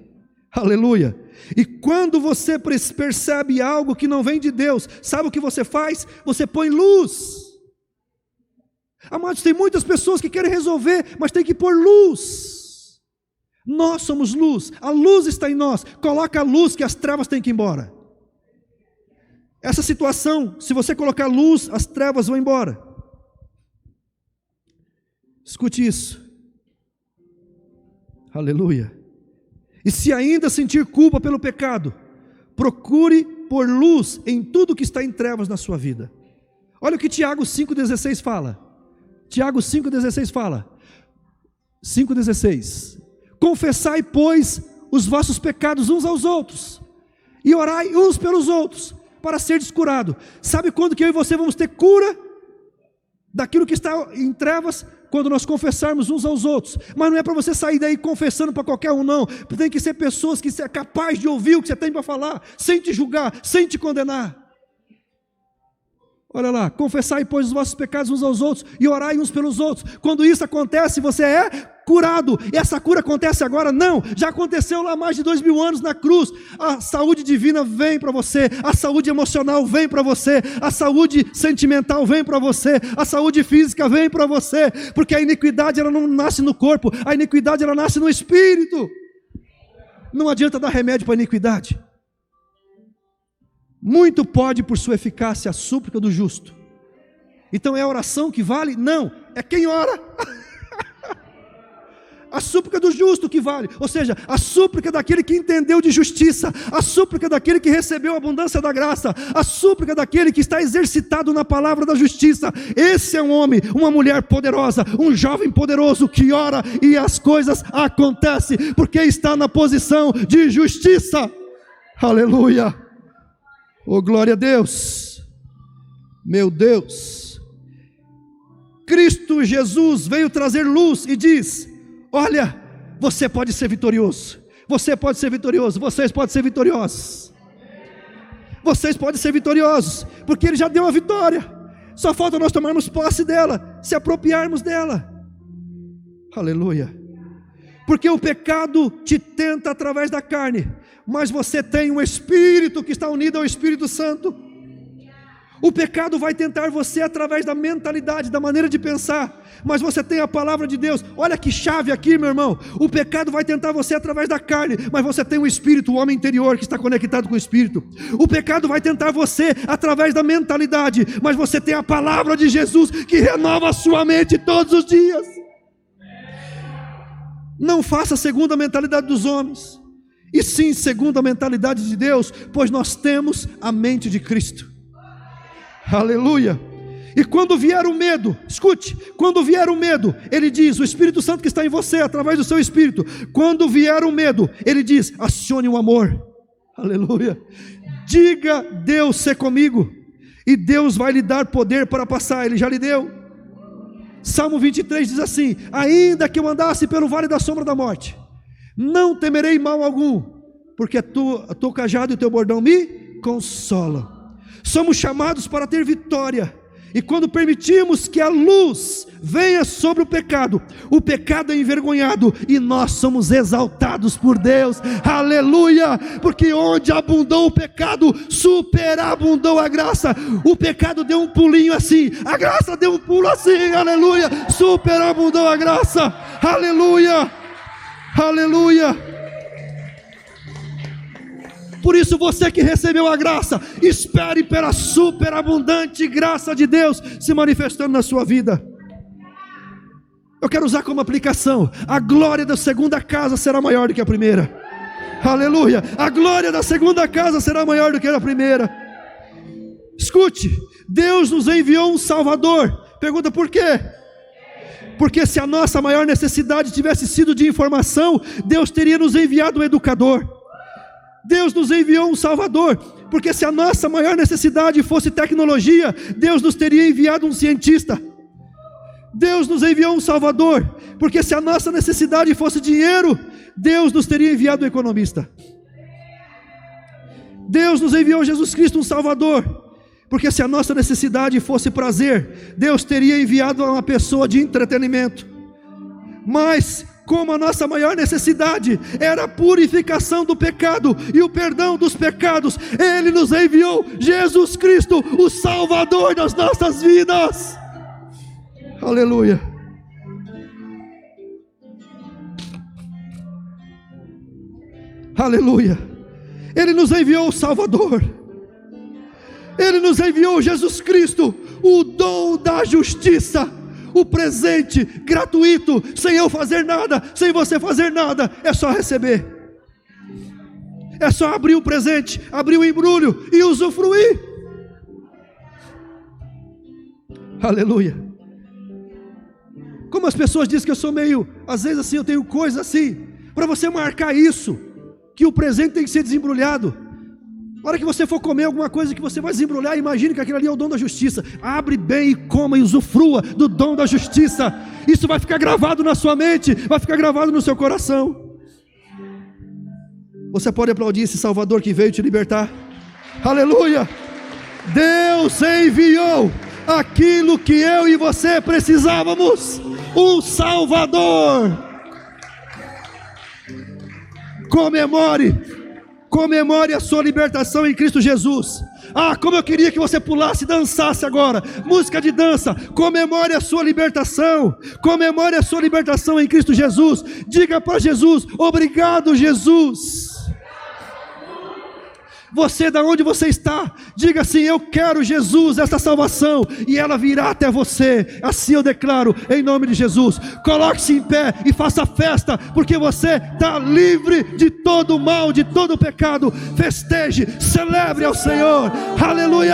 Aleluia. E quando você percebe algo que não vem de Deus, sabe o que você faz? Você põe luz. Amados, tem muitas pessoas que querem resolver, mas tem que pôr luz. Nós somos luz, a luz está em nós. Coloca a luz que as trevas têm que ir embora. Essa situação, se você colocar luz, as trevas vão embora. Escute isso. Aleluia. E se ainda sentir culpa pelo pecado, procure pôr luz em tudo que está em trevas na sua vida. Olha o que Tiago 5,16 fala. Tiago 5,16 fala. 5,16. Confessai, pois, os vossos pecados uns aos outros, e orai uns pelos outros, para serdes curados. Sabe quando que eu e você vamos ter cura daquilo que está em trevas? Quando nós confessarmos uns aos outros. Mas não é para você sair daí confessando para qualquer um, não. Tem que ser pessoas que você é capaz de ouvir o que você tem para falar, sem te julgar, sem te condenar. Olha lá, confessai, pois, os vossos pecados uns aos outros e orai uns pelos outros. Quando isso acontece, você é curado. E essa cura acontece agora? Não, já aconteceu lá há mais de 2000 anos na cruz. A saúde divina vem para você, a saúde emocional vem para você, a saúde sentimental vem para você, a saúde física vem para você, porque a iniquidade ela não nasce no corpo, a iniquidade ela nasce no espírito. Não adianta dar remédio para a iniquidade. Muito pode por sua eficácia a súplica do justo. Então é a oração que vale? Não, é quem ora. A súplica do justo que vale, ou seja, a súplica daquele que entendeu de justiça, a súplica daquele que recebeu a abundância da graça, a súplica daquele que está exercitado na palavra da justiça. Esse é um homem, uma mulher poderosa, um jovem poderoso que ora e as coisas acontecem, porque está na posição de justiça. Aleluia. Oh, glória a Deus. Meu Deus. Cristo Jesus veio trazer luz e diz: olha, você pode ser vitorioso. Você pode ser vitorioso. Vocês podem ser vitoriosos. Vocês podem ser vitoriosos, porque Ele já deu a vitória. Só falta nós tomarmos posse dela, se apropriarmos dela. Aleluia. Porque o pecado te tenta através da carne, mas você tem um Espírito que está unido ao Espírito Santo. O pecado vai tentar você através da mentalidade, da maneira de pensar, mas você tem a palavra de Deus. Olha que chave aqui, meu irmão. O pecado vai tentar você através da carne, mas você tem o Espírito, o homem interior que está conectado com o Espírito. O pecado vai tentar você através da mentalidade, mas você tem a palavra de Jesus que renova a sua mente todos os dias. Não faça segundo a mentalidade dos homens. e sim segundo a mentalidade de Deus, pois nós temos a mente de Cristo. Aleluia. E quando vier o medo, escute, quando vier o medo, ele diz, o Espírito Santo que está em você, através do seu Espírito, quando vier o medo, ele diz, acione o amor. Aleluia. Diga, Deus ser comigo, e Deus vai lhe dar poder para passar, ele já lhe deu. Salmo 23 diz assim, ainda que eu andasse pelo vale da sombra da morte, não temerei mal algum, porque o teu cajado e o teu bordão me consolam. Somos chamados para ter vitória, e quando permitimos que a luz venha sobre o pecado é envergonhado, e nós somos exaltados por Deus, aleluia, porque onde abundou o pecado, superabundou a graça. O pecado deu um pulinho assim, a graça deu um pulo assim, aleluia, superabundou a graça, aleluia, aleluia. Por isso você que recebeu a graça, espere pela superabundante graça de Deus se manifestando na sua vida. Eu quero usar como aplicação, a glória da segunda casa será maior do que a primeira. Aleluia, a glória da segunda casa será maior do que a primeira. Escute, Deus nos enviou um Salvador. Pergunta por quê? Porque se a nossa maior necessidade tivesse sido de informação, Deus teria nos enviado um educador. Deus nos enviou um Salvador, porque se a nossa maior necessidade fosse tecnologia, Deus nos teria enviado um cientista. Deus nos enviou um Salvador, porque se a nossa necessidade fosse dinheiro, Deus nos teria enviado um economista. Deus nos enviou Jesus Cristo um Salvador, porque se a nossa necessidade fosse prazer, Deus teria enviado uma pessoa de entretenimento. Mas como a nossa maior necessidade era a purificação do pecado e o perdão dos pecados, Ele nos enviou Jesus Cristo, o Salvador das nossas vidas. Aleluia. Aleluia. Ele nos enviou o Salvador. Ele nos enviou Jesus Cristo, o dom da justiça. O presente gratuito, sem eu fazer nada, sem você fazer nada, é só receber. É só abrir o presente, abrir o embrulho e usufruir. Aleluia. Como as pessoas dizem que eu sou meio, às vezes assim, eu tenho coisa assim, para você marcar isso, que o presente tem que ser desembrulhado. Na hora que você for comer alguma coisa que você vai desembrulhar, imagine que aquilo ali é o dom da justiça. Abre bem e coma e usufrua do dom da justiça. Isso vai ficar gravado na sua mente, vai ficar gravado no seu coração. Você pode aplaudir esse Salvador que veio te libertar. Aleluia! Deus enviou aquilo que eu e você precisávamos, um Salvador. Comemore a sua libertação em Cristo Jesus. Ah, como eu queria que você pulasse e dançasse agora. Música de dança. Comemore a sua libertação. Comemore a sua libertação em Cristo Jesus. Diga para Jesus, obrigado Jesus. Você, da onde você está, diga assim, eu quero Jesus, essa salvação, e ela virá até você, assim eu declaro, em nome de Jesus. Coloque-se em pé e faça festa, porque você está livre de todo o mal, de todo o pecado. Festeje, celebre ao Senhor, aleluia.